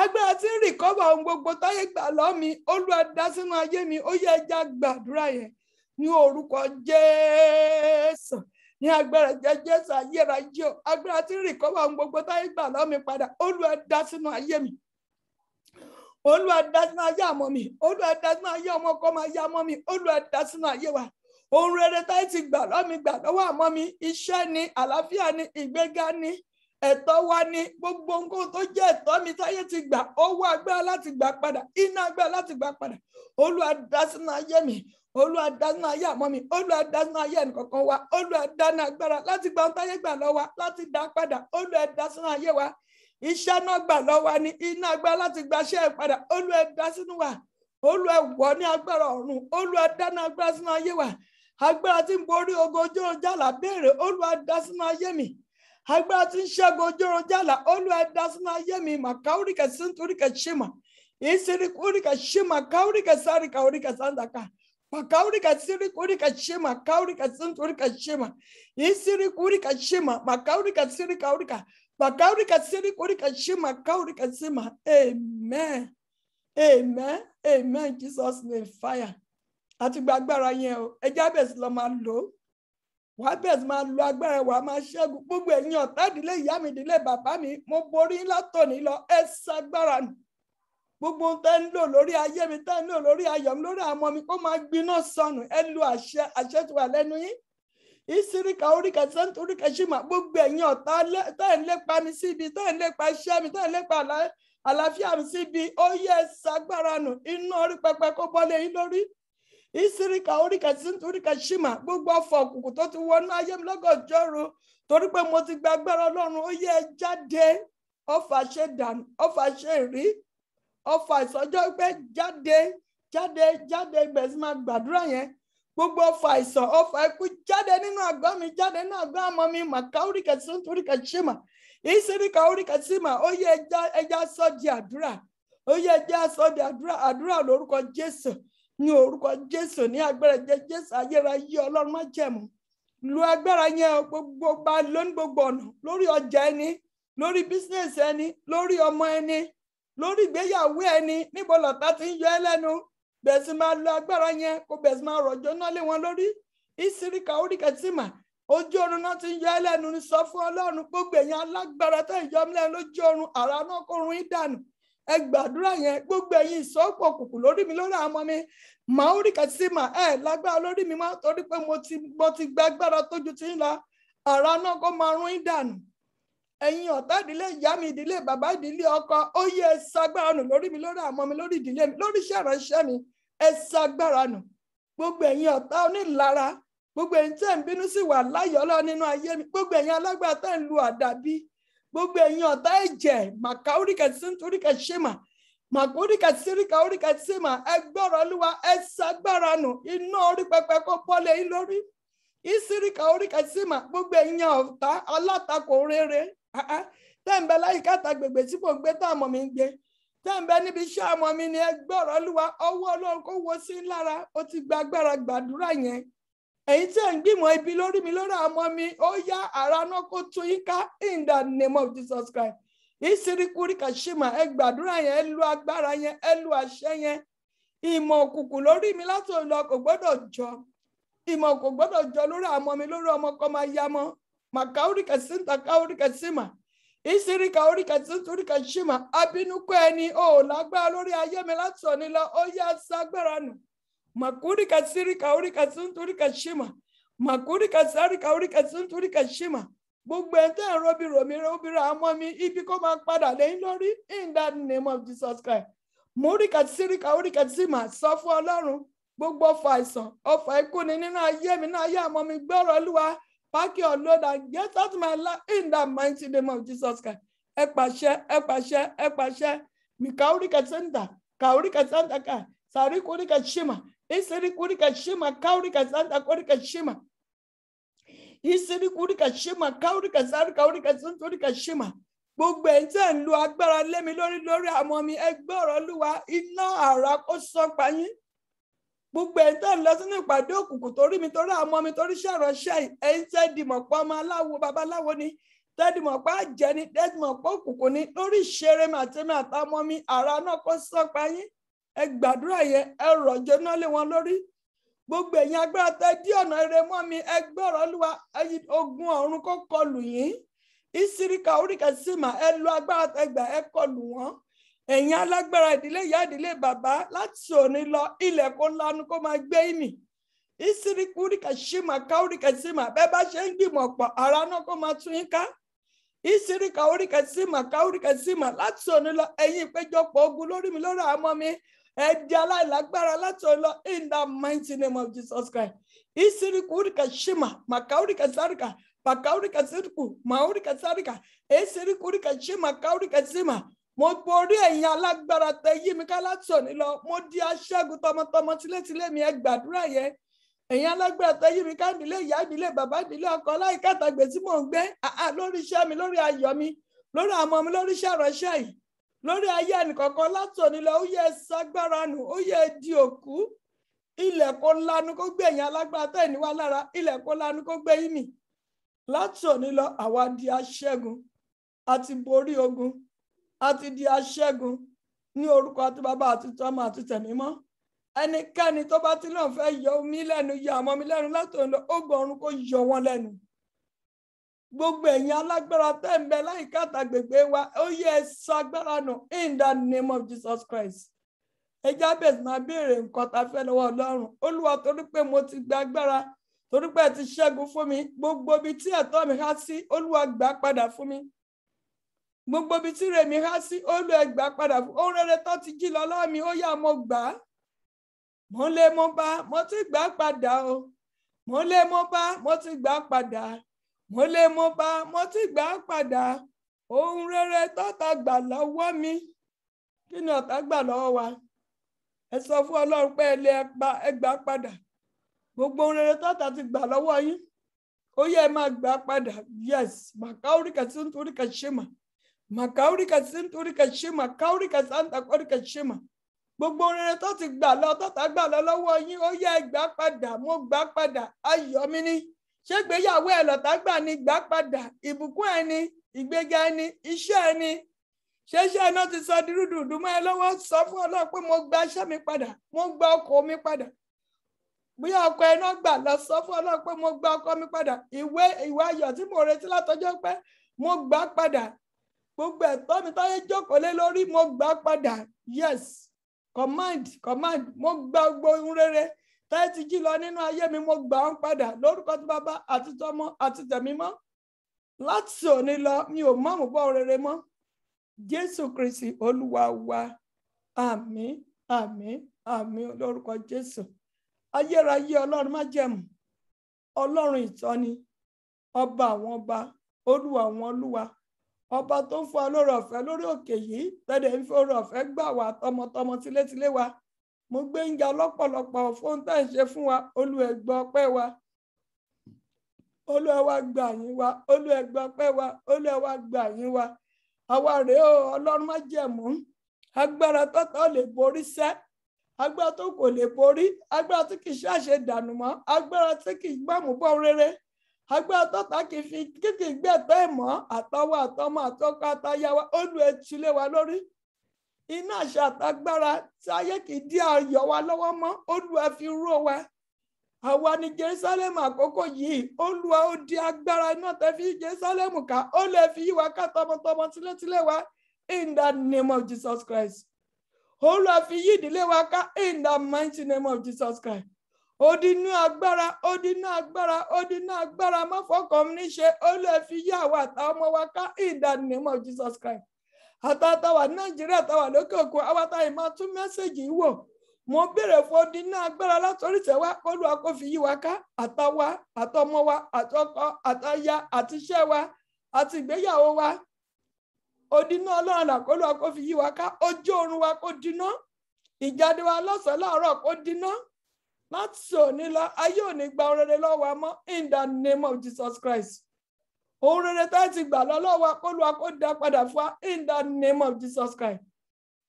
Agbára tí ń rìkọ́bà ohun gbogbo táyé gbà lọ́wọ́ mi, Olúwa dá sínú ayé mi. Ó yẹ ẹja gbàdúrà yẹn ní orúkọ Jésù, ní agbára Jésù ayérayé o. Agbára tí ń rìkọ́bà ohun gbogbo táyé gbà lọ́wọ́ mi padà, Olúwa dá sínú ayé mi. Olúwa dá sínú ayé àmọ́ mi, Olúwa dá sínú ayé ọmọ kọ́ máa yá mọ́ mi, Olúwa dá sínú ayé wa. Ohun rere táyé ti gbà lọ́wọ́ mi, gbà lọ́wọ́ àmọ́ mi, iṣẹ́ ni, àlàáfíà ni, ìgbéga ni, ẹ̀tọ́ wa ni, gbogbo nǹkan tó jẹ́ ẹ̀tọ́ mi táyé ti gbà, ó wá agbára láti gbà padà, iná agbára láti gbà padà. Olúwa dá sínú ayé mi, Olúwa dá sínú ayé àmọ́ mi, Olúwa dá sínú ayé ẹnìkọ̀ọ̀kan wa, Olúwa dá ní agbára láti gba ohun táyé gbà lọ́wọ́ wa, láti dá padà. Olúwa dá sínú ayé wa. Iṣẹ́ náà gbà lọ́wọ́ wa ni, iná agbára láti gba iṣẹ́ padà, Olúwa dá sínú wa. Olúwa wọ̀ ní agbára ọ̀run, Olúwa dá ní agbára sínú ayé wa. Agbára tí ń borí ogun ojóró jàlá béèrè, Olúwa dá sínú ayé mi. Agbára tí ń ṣẹ́gun ojóró jàlá, Olúwa dá sínú ayé mi. Màkàúríkà síntoríkà ṣímà ìsíríkúríkà ṣímà káúríkà sáríkà oríkà sándàkà màkàúríkà síríkúríkà ṣímà káúríkà síntoríkà ṣímà ìsíríkúríkà ṣímà màkàúríkà síríkà oríkà màkàúríkà síríkúríkà ṣímà káúríkà ṣímà. Amen, amen, amen. Jesus name, fire. Àti gba agbára yẹn o, ẹjẹ́ abẹ́sí lọ máa lò ó. Wàá bẹ̀rẹ̀ sí máa lo agbára, wàá máa ṣẹ́gun gbogbo ẹ̀yin ọ̀tá ìdílé ìyá mi, ìdílé bàbá mi. Mo borí látòní lọ, ẹ ṣagbára nù. gbogbo ohun tẹ́ ń lò lórí ayé mi, tẹ́ ń lò lórí ayọ̀ mi, lórí àwọn ọmọ mi, kó máa gbiná sọnù. Ẹ lu àṣẹ tó wà lẹ́nu yín. Ìsíríkà oríkà sẹ́ńtúríkà ṣìmà, gbogbo ẹ̀yin ọ̀tá tẹ́ ń lépa mi síbi, tẹ́ ń lépa iṣẹ́ mi, tẹ́ ń lépa àlàáfíà mi síbi, ó yẹ ṣagbára nù. Iná orí pẹpẹ kó bọ́lé yín lórí. Ìsíríkà oríkà sẹ́ńtúríkà ṣìmà, gbogbo ọ̀fọ̀ òkùnkùn tó ti wọnú ayé mi lọ́gànjọ́rú, torí pé mo ti gba agbára Ọlọ́run, ó yẹ jáde. Ọfà ṣe dànù, ọfà ṣe rí, ọfà ìsọjọ́ pé jáde gbẹ̀sí máa gbàdúrà yẹn. Gbogbo ọfà àìsàn, ọfà ikú jáde nínú àgọ́ mi, jáde nínú àgọ́ ọmọ mi. Màkàóríkà sẹ́ńtúríkà ṣìmà, ìsíríkà oríkà ṣìmà, ó yẹ ẹja sọ di àdúrà, ó yẹ ẹja sọ di àdúrà lórúkọ Jésù, ní orúkọ Jésù, ní agbára Jésù ayérayé Ọlọ́run má jẹ̀mú. Lu agbára yẹn gbogbo gba lóní gbogbo ọ̀nà, lórí ọjà ẹni, lórí bísínẹ́sì ẹni, lórí ọmọ ẹni, lórí ìgbéyàwó ẹni. Níbo lọ̀tá ti ń yọ ẹ́ lẹ́nu? Bẹ̀rẹ̀ sí máa lo agbára yẹn, kó bẹ̀rẹ̀ sí máa rọ̀jò náà lé wọn lórí. Ìsíríkà oríkà ṣìmà, ojú oorun náà ti ń yọ ẹ́ lẹ́nu ní sọ fún Ọlọ́run. Gbogbo èèyàn alágbára tẹ́ ìjọ mi lẹ́nu lójú oorun, àrá náà kó run yín dànù. Ẹ gbàdúrà yẹn. Gbogbo ẹ̀yin ìsọ́pọ̀ òkùnkùn lórí mi, lórí àwọn ọmọ mi, màóríkà ṣìmà, lágbára lórí mi mọ́, torí pé mo ti gba agbára tójú tí ń lọ. Àrá náà kó máa run yín dànù. Ẹ̀yin ọ̀tá ìdílé ìyá mi, ìdílé bàbá, ìdílé ọkọ, ó yẹ ẹ ṣagbára nù lórí mi, lórí àwọn ọmọ mi, lórí ìdílé mi, lórí iṣẹ́ ìránṣẹ́ mi. Ẹ ṣagbára nù. Gbogbo ẹ̀yin ọ̀tá onílara, gbogbo ẹ̀yin tẹ́ ń bínú sí wà láyọ̀ Ọlọ́run nínú ayé mi, gbogbo ẹ̀yin alágbára tẹ́ ń lu àdàbí, gbogbo ẹ̀yin ọ̀tá ẹ̀jẹ̀, màkàóríkà sẹ́ńtúríkà ṣìmà, màkúríkà síríkà oríkà ṣìmà, ẹ gbọ́rọ̀ Olúwa, ẹ ṣagbára nù. Iná orí pẹpẹ kó bọ́lé yín lórí. Ìsíríkà oríkà ṣìmà, gbogbo ẹ̀yin ọ̀tá alátakò rere, tẹ́ ń bẹ láyìíká àtàgbègbè tí mo gbé tá ọmọ mi ń gbé, tẹ́ ń bẹ níbi iṣẹ́ ọmọ mi, ni ẹ gbọ́rọ̀ Olúwa, ọwọ́ Ọlọ́run kó wo sí lára. Ó ti gba agbára gbàdúrà yẹn. Ẹ̀yin tí ẹ̀ ń gbìmọ̀ ibi lórí mi, lórí àwọn ọmọ mi, ó yá àrá náà kó tú yín ká in the name of Jesus Christ. Ìsíríkúríkà ṣìmà, ẹ gbàdúrà yẹn, ẹ lu agbára yẹn, ẹ lu àṣẹ yẹn. Ìmọ̀ òkùnkùn lórí mi láti òun lọ kò gbọ́dọ̀ jọ. Ìmọ̀ kò gbọ́dọ̀ jọ lórí àwọn ọmọ mi, lórí ọmọ kan máa yá mọ́. Màkàóríkà sẹ́ńtàkàóríkà ṣìmà, ìsíríkà oríkà sẹ́ńtúríkà ṣìmà, abínúkọ ẹni ò lágbára lórí ayé mi láti òní lọ, ó yá ṣagbára nù. Màkúríkà síríkà oríkà sẹ́ńtúríkà ṣìmà, màkúríkà sáríkà oríkà sẹ́ńtúríkà ṣìmà. Gbogbo ẹ̀ tẹ́ ń robìrò àmọ́ mi, ibi kó máa padà lẹ́yìn lórí in the name of Jesus Christ. Múríkà síríkà oríkà ṣìmà, sọ fún Ọlọ́run. Gbogbo ọfà àìsàn, ọfà ikú ni nínú ayé mi, nínú ayé àmọ́ mi, gbọ́rọ̀ Olúwa. Pack your load and get out of my life in the mighty name of Jesus Christ. Ẹ pàṣẹ. Mikaurika Santa, Kaurika Santa Ka, Sarikurika Shima, Isirikurika Shima, Kaurika Santa Kurika Shima. Isirikurika Shima, Kaurika Santa Kaurika Santurika Shima. Gbogbo ẹ̀ tí ẹ̀ ń lo agbára lé mi lórí àwọn mi, ẹ gbọ́rọ̀ Olúwa, iná àrá kó sán pa yín. Gbogbo ẹ̀ tẹ́ ń lọ sínú ìpàdé òkùnkùn torí mi, torí àwọn ọmọ mi, torí iṣẹ́ ìránṣẹ́ ẹ̀yin tẹ́ dìmọ̀ pọ̀ ọmọ aláwo babaláwo ni, tẹ́ dìmọ̀ pọ̀ àjẹ́ ni, tẹ́ dìmọ̀ pọ̀ òkùnkùn ni, lórí ìṣeré mi àtẹ́mi àtàwọn mi, àrá náà kó sán pa yín. Ẹ gbàdúrà yẹn, ẹ rọ̀jò náà lé wọn lórí. Gbogbo ẹ̀yin agbára tẹ́ dí ọ̀nà ire mọ́ mi, ẹ gbọ́rọ̀ Olúwa, ẹ̀yin ogun ọ̀run kó kọlù yín. Ìsíríkà oríkà ṣìmà, ẹ lo agbára tẹ́gbà, ẹ kọlù wọn. Ẹ̀yin alágbára ìdílé ìyá ìdílé bàbá, láti òní lọ ilẹ̀ kó lanu kó máa gbé ìmì. Ìsíríkúríkà ṣìmà, káóríkà ṣìmà, bẹ́ẹ̀ bá ṣe ń gbìmọ̀ pọ̀, àrá náà kó máa tún yín ká. Ìsíríkà oríkà ṣìmà, káóríkà ṣìmà, láti òní lọ ẹ̀yin ìpéjọpọ̀ ogun lórí mi, lórí àwọn ọmọ mi, ẹ di aláìlágbára láti òní lọ in the mighty name of Jesus Christ. Ìsíríkúríkà ṣìmà, màkáóríkà sáríkà, pàkáóríkà sírìkù, màóríkà sáríkà, ìsíríkúríkà ṣìmà, káóríkà ṣìmà. Mo borí ẹ̀yin alágbára tẹ yí mi ká láti òní lọ. Mo di aṣẹ́gun tọmọtọmọ tilétilé mi, ẹ gbàdúrà yẹn. Ẹ̀yin alágbára tẹ yí mi ká ìdílé ìyá ìdílé bàbá ìdílé ọkọ láìka àtàgbè tí mò ń gbé. Lórí iṣẹ́ mi, lórí ayọ̀ mi, lórí àwọn ọmọ mi, lórí iṣẹ́ ìránṣẹ́ yìí, lórí ayé ẹnìkọ̀ọ̀kan láti òní lọ. Ó yẹ ṣagbára nù, ó yẹ di òkú. Ilẹ̀ kó lanu kó gbé ẹ̀yin alágbára tẹ ìníwá lára. Ilẹ̀ kó lanu kó gbé yín mì. Láti òní lọ àwa di aṣẹ́gun àti borí ogun. A ti di aṣẹ́gun ní orúkọ àti bàbá àti tọ́mọ àti tẹ̀mí mọ́. Ẹnikẹ́ni tó bá ti náà fẹ́ yọ mí lẹ́nu, yọ àmọ́ mi lẹ́nu láti òun lọ, ó gbọ́ ọ̀run kó yọ wọ́n lẹ́nu. gbogbo ẹ̀yin alágbára tẹ́ ń bẹ láyìíká àtàgbègbè wa ó yẹ ẹ sọ agbára nù in the name of Jesus Christ. ẹ jábẹ̀ máa béèrè nǹkan tá a fẹ́ lọ́wọ́ Ọlọ́run. Olúwa, torí pé mo ti gba agbára, torí pé ẹ ti ṣẹ́gun fún mi, gbogbo ibi tí ẹ̀tọ́ mi há sí, Olúwa gbà padà fún mi. Gbogbo ibi tí ire mi há sí, Olúwa gbà padà fún mi. Ohun rere tó ti jí lọ lọ́wọ́ mi, ó yá mo gbà á. Mo lé mo bá, mo ti gbà padà o. Mo lé mo bá, mo ti gbà padà. Mo lé mo bá, mo ti gbà padà. Ohun rere tọ́ta gbà lọ́wọ́ mi. Kí ni ọ̀tá gbà lọ́wọ́ wa? Ẹ sọ fún Ọlọ́run pé ẹ gbà padà. Gbogbo ohun rere tọ́ta ti gbà lọ́wọ́ yín, ó yẹ ẹ máa gbà padà. Yes, màkàórí kàtí nítorí kàṣímà. Màkàórí kàtí nítorí kàṣímà. Káórí kàtí àǹtàkọ́rí kàṣímà. Gbogbo ohun rere tó ti gbà lọ tọ́ta gbà lọ lọ́wọ́ yín, ó yẹ ẹ gbà padà. Mo gbà padà. Ayọ̀ mi ni. Ṣé ìgbéyàwó ẹ lọ̀tá gbà ní gbà padà? Ìbùkún ẹni, ìgbéga ẹni, iṣẹ́ ẹni. Ṣé iṣẹ́ iná ti sọ di rúdurùdu mọ́ ẹ lọ́wọ́? Sọ fún Ọlọ́run pé mo gba iṣẹ́ mi padà. Mo gba ọkọ̀ mi padà. Bí ọkọ̀ iná gbà lọ, sọ fún Ọlọ́run pé mo gba ọkọ̀ mi padà. Ìwé ayọ̀ tí mo retí látọjọ́ pẹ́, mo gbà padà. Gbogbo ẹ̀tọ́ mi táyé jókòó lé lórí, mo gbà padà. Yes, command. Mo gba gbogbo ohun rere táyé ti jí lọ nínú ayé mi, mo gbà wọ́n padà. Lórúkọ tí Bàbá àti tọmọ àti tẹ̀mí mọ́. Láti òní lọ, mi ò mọ̀ mọ́ ohun rere mọ́. Jésù Kristi Olúwa wa. Àmín, àmín, àmín lórúkọ Jésù. Ayérayé Ọlọ́run májẹ̀mú, Ọlọ́run ìtọ́ni, ọba àwọn ọba, Olúwa àwọn olúwa, ọba tó ń fún wa lórí ọ̀fẹ́ lórí òkè yìí, tẹ́lẹ̀ ń fi orí ọ̀fẹ́ gbà wá tọmọtọmọ tilétilé wa. Mo gbé ń ga lọ́pọ̀lọpọ̀ fún tá à ń ṣe fún wa. Olúwa ẹ gbọ́ ọpẹ́ wa. Olúwa wa gbà yín wa. Olúwa ẹ gbọ́ ọpẹ́ wa. Olúwa wa gbà yín wa. Àwa rèé o, Ọlọ́run májẹ̀mú, agbára tọ́tọ́ lè borí sẹ́, agbára tó kò lè borí, agbára tí kì í ṣàṣe dànù mọ́, agbára tí kì í gbàmú bọ́ rere, agbára tọ́ta kì í gbẹ̀tọ́ ìmọ̀ àtọwọ́ àtọmọ àtọkọ àtayáwa. Olúwa ẹ tú lé wa lórí. Iná àṣà àtagbára tí ayé kì í dí ayọ̀ wa lọ́wọ́ mọ́, Olúwa fi ró wa. Àwa ní Jerusalem àkókò yìí, Olúwa ó di agbára iná tẹ́ fi Jerusalem ká, ó lè fi yí wa ká tọmọtọmọ tilétilé wa in the name of Jesus Christ. Olúwa fi yí ìdílé wa ká in the mighty name of Jesus Christ. Odinu agbára, odinu agbára, odinu agbára, má fọkàn mi níṣe, Olúwa fi yí àwa àtàwọn ọmọ wa ká in the name of Jesus Christ. Àtàtàwà Nàìjíríà tàwà lókè òkun, àwa táyì máa tún mẹ́sẹ̀gì wò. Mo béèrè fún odinu agbára látọrí tẹ̀wá, Olúwa kó fi yí wa ká, àtàwa, àtọmọ wa, àtọkọ, àtaya, àtiṣẹ́ wa, àti ìgbéyàwó wa. Odinu Ọlọ́run Olúwa kó fi yí wa ká, ojú oorun wa kó dínà, ìjáde wa lọ́sàn-án láàárọ̀ kó dínà. Láti òní lọ, ayé ò ní gba ohun rere lọ́wọ́ wa mọ́ in the name of Jesus Christ. Ohun rere tá ti gbà lọ́wọ́ wa, Olúwa kó dá padà fún wa in the name of Jesus Christ.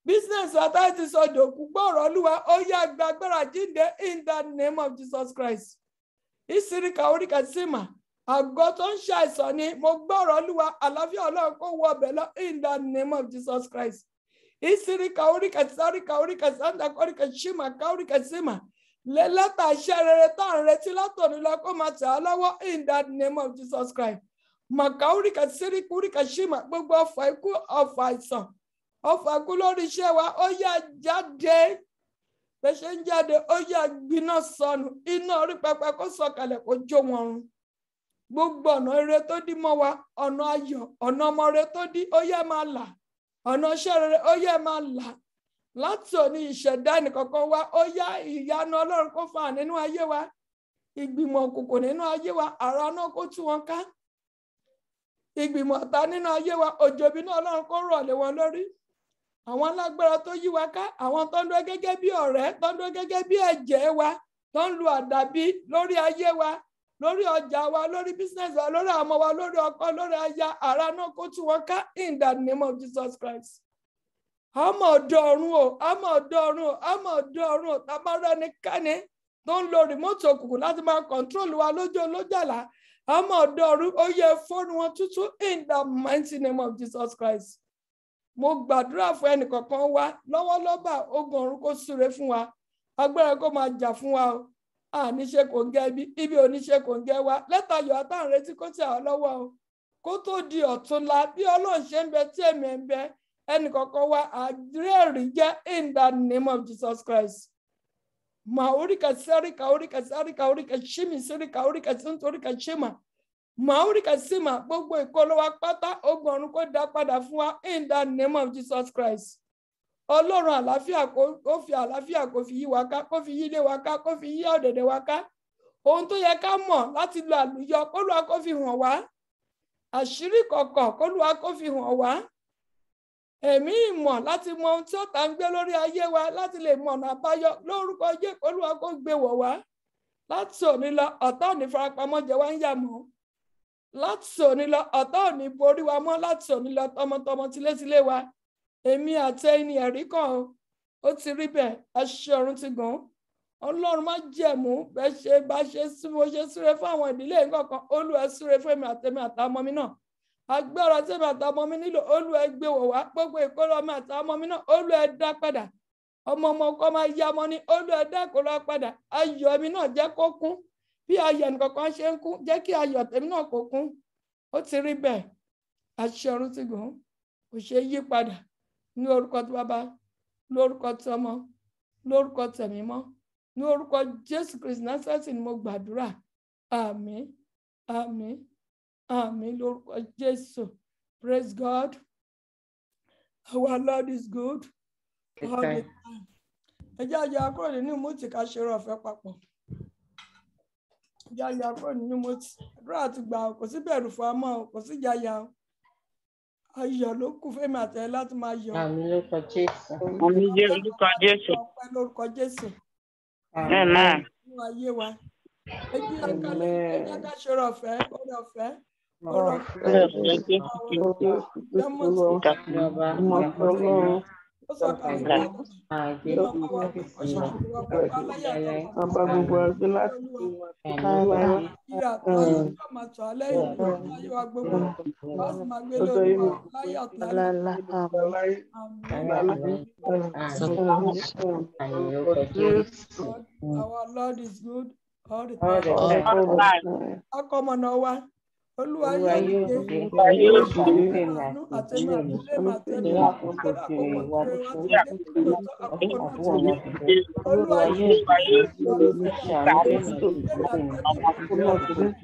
Business àtàyè ti sọ dòkú gbọ́rọ̀ Olúwa, ó yá gba agbára jíǹde in the name of Jesus Christ. Ìsìríkà oríkà símà, àgọ́ tó ń ṣàìsàn ni mo gbọ́rọ̀ Olúwa, àlàáfíà Ọlọ́run kó wọ ọbẹ̀ lọ in the name of Jesus Christ. Ìsìríkà oríkà sáríkà oríkà sáńdà oríkà símà ká oríkà símà. Lẹ́lẹ́tà iṣẹ́ rere tá à ń retí látòní lọ kó máa tẹ̀ á lọ́wọ́ in the name of Jesus Christ. Màkà oríkà síríkà oríkà símà, gbogbo ọ̀fà ikú, ọ̀fà àìsàn, ọ̀fà ikú lórí iṣẹ́ wa, ó yá jáde. Bẹ́ẹ̀ ṣe ń jáde, ó yá gbiná sọnù, iná orí pẹpẹ kó sọ̀kalẹ̀ kó jó wọn run. Gbogbo ọ̀nà ire tó dí mọ́ wa, ọ̀nà ayọ̀, ọ̀nà ọmọ rere tó dí, ó yá máa là. Ọ̀nà iṣẹ́ rere, ó yá máa là. Láti òní ìṣẹ̀dá ẹnìkankan wa, ó yá ìyanu Ọlọ́run kó fà nínú ayé wa. Ìgbìmọ̀ òkùnkùn nínú ayé wa, àrá náà kó tú wọn ká. Ìgbìmọ̀ ọ̀tá nínú ayé wa, òjò ìbínú Ọlọ́run kó rọ̀ lé wọn lórí. Àwọn alágbára tó yí wa ká, àwọn tó ń dúró gẹ́gẹ́ bí ọ̀rẹ́, tó ń dúró gẹ́gẹ́ bí ẹ̀jẹ̀ wa, tó ń lu àdàbí lórí ayé wa, lórí ọjà wa, lórí business wa, lórí àwọn ọmọ wa, lórí ọkọ, lórí aya, àrá náà kó tú wọn ká in the name of Jesus Christ. Ọmọ ọ̀dọ̀ ọ̀run o, ọmọ ọ̀dọ̀ ọ̀run o, ọmọ ọ̀dọ̀ ọ̀run o, tábàárọ̀ ẹnikẹ́ni tó ń lo remote òkùnkùn láti máa control wa lójú olójàlá, ọmọ ọ̀dọ̀ ọ̀run ó yẹ fóònù wọn tútù in the mighty name of Jesus Christ. Mo gbàdúrà fún ẹnìkọ̀ọ̀kan wa lọ́wọ́lọ́bà ogun ọ̀run kó súre fún wa, agbára kó máa jà fún wa o. Àníṣe kò ń gẹ́ ibi oníṣe kò ń gẹ́ wa, lẹ́tà yọ̀ àtàrùn retí kó tẹ̀ ọ́ lọ́wọ́ o. kó tó di ọ̀túnla bí Ọlọ́run ṣe ń bẹ tí èmi ń bẹ ẹnìkọ̀ọ̀kan wa àdírẹ́rì jẹ́ in the name of Jesus Christ. Maurika sarika urika sarika urika shimi sarika urika sunto urika shima maurika sima gbogbo ìkọlù wa pátá ogun ọ̀run kó dá padà fún wa in the name of Jesus Christ. Ọlọ́run àlàáfíà kó fi àlàáfíà kó fi yí wa ká kó fi yí ilé wa ká kó fi yí ọ̀dẹ̀dẹ̀ wa ká ohun tó yẹ ká mọ̀ láti lo àlùyọ k'Olúwa kó fi hàn wá àṣírí kọ̀kọ̀ k'Olúwa kó fi hàn wá ẹ̀mí ìmọ̀ láti mọ ohun tí ọ̀tá ń gbé lórí ayé wa láti lè mọ̀ ọ̀nà àbáyọ lórúkọ Jésù Olúwa kó gbé wọ̀ wá láti òní lọ ọ̀tá ò ní farapamọ́ jẹ wá ń yà mọ́ láti òní lọ ọ̀tá ò ní borí wa mọ́ láti òní lọ tọmọtọmọ tilétilé wa èmi àti ẹni ẹ̀rí kan ó ti rí bẹ́ẹ̀ àṣẹ ọ̀run ti gàn Ọlọ́run má jẹ̀mú bẹ́ẹ̀ ṣe bá ṣe mo ṣe súre fún àwọn ìdílé nǹkan Olúwa súre fún èmi àtẹ̀mí àtàwọn mi náà agbára tí èmi àtàwọn mi nílò Olúwa gbé wọ̀ wá gbogbo ìkólọ ọmọ àtàwọn mi náà Olúwa dá padà ọmọ ọkọ máa yá ọmọ ní Olúwa dá ìkólọ padà ayọ̀ mi náà jẹ́ kó kún bí ayọ̀ ẹnìkankan ṣe ń kún jẹ́ kí ayọ̀ tèmi náà kó kún ó ti rí bẹ́ẹ̀ àṣẹ ọ̀run ti gàn kò ṣe yí padà ní orúkọ tí Bàbá lórúkọ tí Ọmọ lórúkọ tẹ̀mí mọ́ ní orúkọ Jésù Kristi Násárẹ́tì ni mo gbàdúrà àmín àmín àmín lórúkọ Jésù. Praise God. Our Lord is good all the time. Ẹ jẹ́ àyà kúrò nínú mọ́tì ká ṣe rọ̀ ọ̀fẹ́ papọ̀. Ẹ jẹ́ àyà kúrò nínú mọ́tì. Àdúrà ti gbà kò sí bẹ̀rù fún amọ́ kò sí ìjayà ayọ̀ ló kù fẹ́mi àtẹ láti máa yọ̀. Àmín lórúkọ Jésù. Àmín lórúkọ Jésù. Ọpẹ́ lórúkọ Jésù. Amen. Nínú ayé wa. Ẹ jẹ́ ká ṣe rọ̀ ọ̀fẹ́ orí ọ̀fẹ́. Our Lord is good all the time. Akọmọ̀nà wa. Olúwa yóò dé àánú àtẹ̀mí àtẹ̀lé màtẹ̀lé àkókò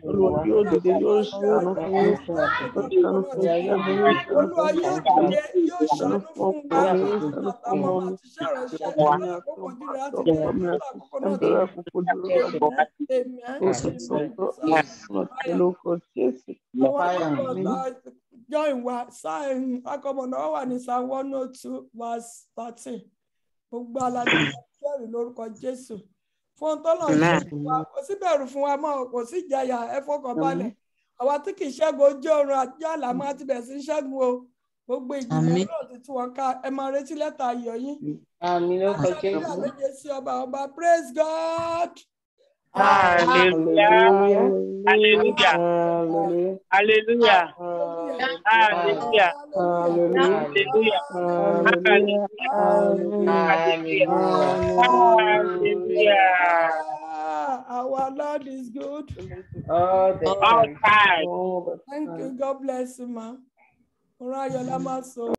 Olúwa yóò dìde yóò ṣàánú fún wa àtàwọn àtiṣẹ́ rẹ̀ ṣe àkókò jùlọ àti àkókò náà join wa sáà akọmọ̀nà wà ní Psalm 102 verse 13 gbogbo aládé jẹ́rìí lórúkọ Jésù fún tọ́lọ̀ ṣe wa kò sí bẹ̀rù fún wa mọ́ kò sí ìjayà ẹ fọkàn balẹ̀ àwa tí kì í ṣẹ́gun ojú oorun àti àlàmọ́ àti bẹ̀rẹ̀ sí ṣẹ́gun o gbogbo ìjìnlẹ̀ náà ti tú wọn ká ẹ máa retí lẹ́tà ayọ̀ yín. Àmín lórúkọ Jésù. àlejò sí ọba praise God. Hallelujah. Hallelujah. Hallelujah. Hallelujah. Hallelujah. Hallelujah. Our Lord is good All the time. All time. Thank you. God bless you, ma. Ora yola maso.